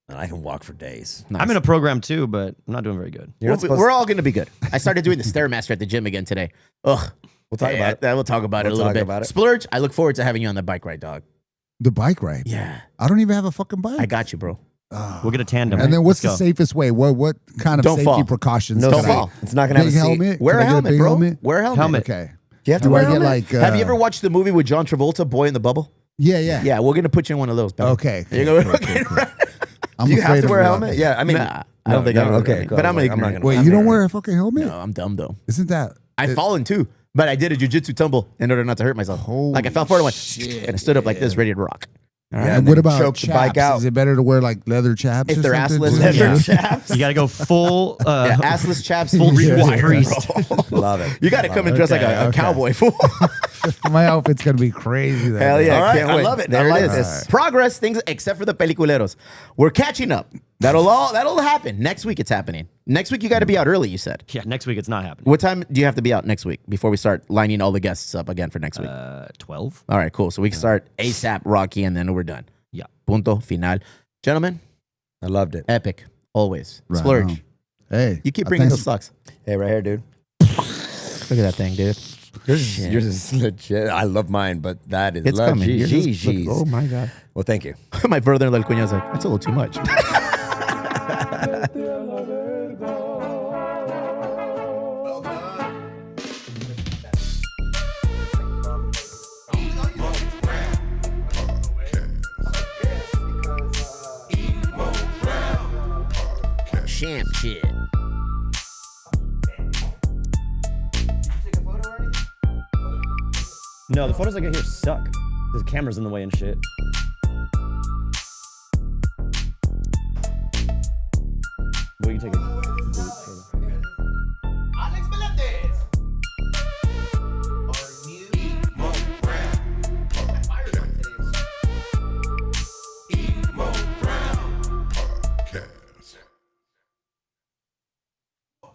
and I can walk for days. Nice. I'm in a program too, but I'm not doing very good. You're not supposed We're all going to be good. I started doing the Stairmaster at the gym again today. Ugh. We'll talk about it. We'll talk about it a We'll little talk bit. about it. Splurge, I look forward to having you on the bike ride, dog. The bike ride. Yeah. I don't even have a fucking bike. I got you, bro. We'll get a tandem. And then what's Let's the go. safest way? What kind of Don't safety fall. precautions? No, Don't can I- fall. It's not going to have Big a seat. helmet? Wear Can a I get helmet, big bro. helmet? Wear a helmet. Helmet. Okay. You have to Do wear I a get helmet? like? Have you ever watched the movie with John Travolta, Boy in the Bubble? Yeah, yeah. Yeah, we're going to put you in one of those. Pal. Okay. There you go. Cool. I'm Do you have afraid to of wear a water. helmet? Yeah, I mean, Nah, I don't think I would. okay, But I'm like, ignorant. not gonna- Wait, I'm you don't ignorant. wear a fucking helmet? No, I'm dumb though. Isn't that? I've fallen too, but I did a jujitsu tumble in order not to hurt myself. Like I fell forward and went, and I stood up like this, ready to rock. All right? Yeah, And then what about choke the bike chaps? out. Is it better to wear like leather chaps? If or they're something? assless, Leather Yeah. chaps. You got to go full. Yeah, assless chaps, Full required, priest. bro. Love it. You got to come and dress like a Okay. cowboy fool. My outfit's gonna be crazy. Then. Hell yeah, All right, can't I wait. love it. There I like it is. this. Progress, things except for the peliculeros. We're catching up. That'll happen. Next week it's happening. Next week you got to be out early, you said. Yeah, next week it's not happening. What time do you have to be out next week before we start lining all the guests up again for next week? 12. All right, cool. So we can start ASAP, Rocky, and then we're done. Yeah. Punto final. Gentlemen, I loved it. epic. Always. Right Splurge. on. Hey, You keep bringing thanks- those socks. Hey, right here, dude. Look at that thing, dude. Yours is legit. I love mine, but that is It's coming. legit. Yours is- Jeez. Oh my God. Well, thank you. My brother-in-law, El Cuñado, was like, that's a little too much. Champ shit. No, the photos I get here suck. There's cameras in the way and shit. Well, you take it.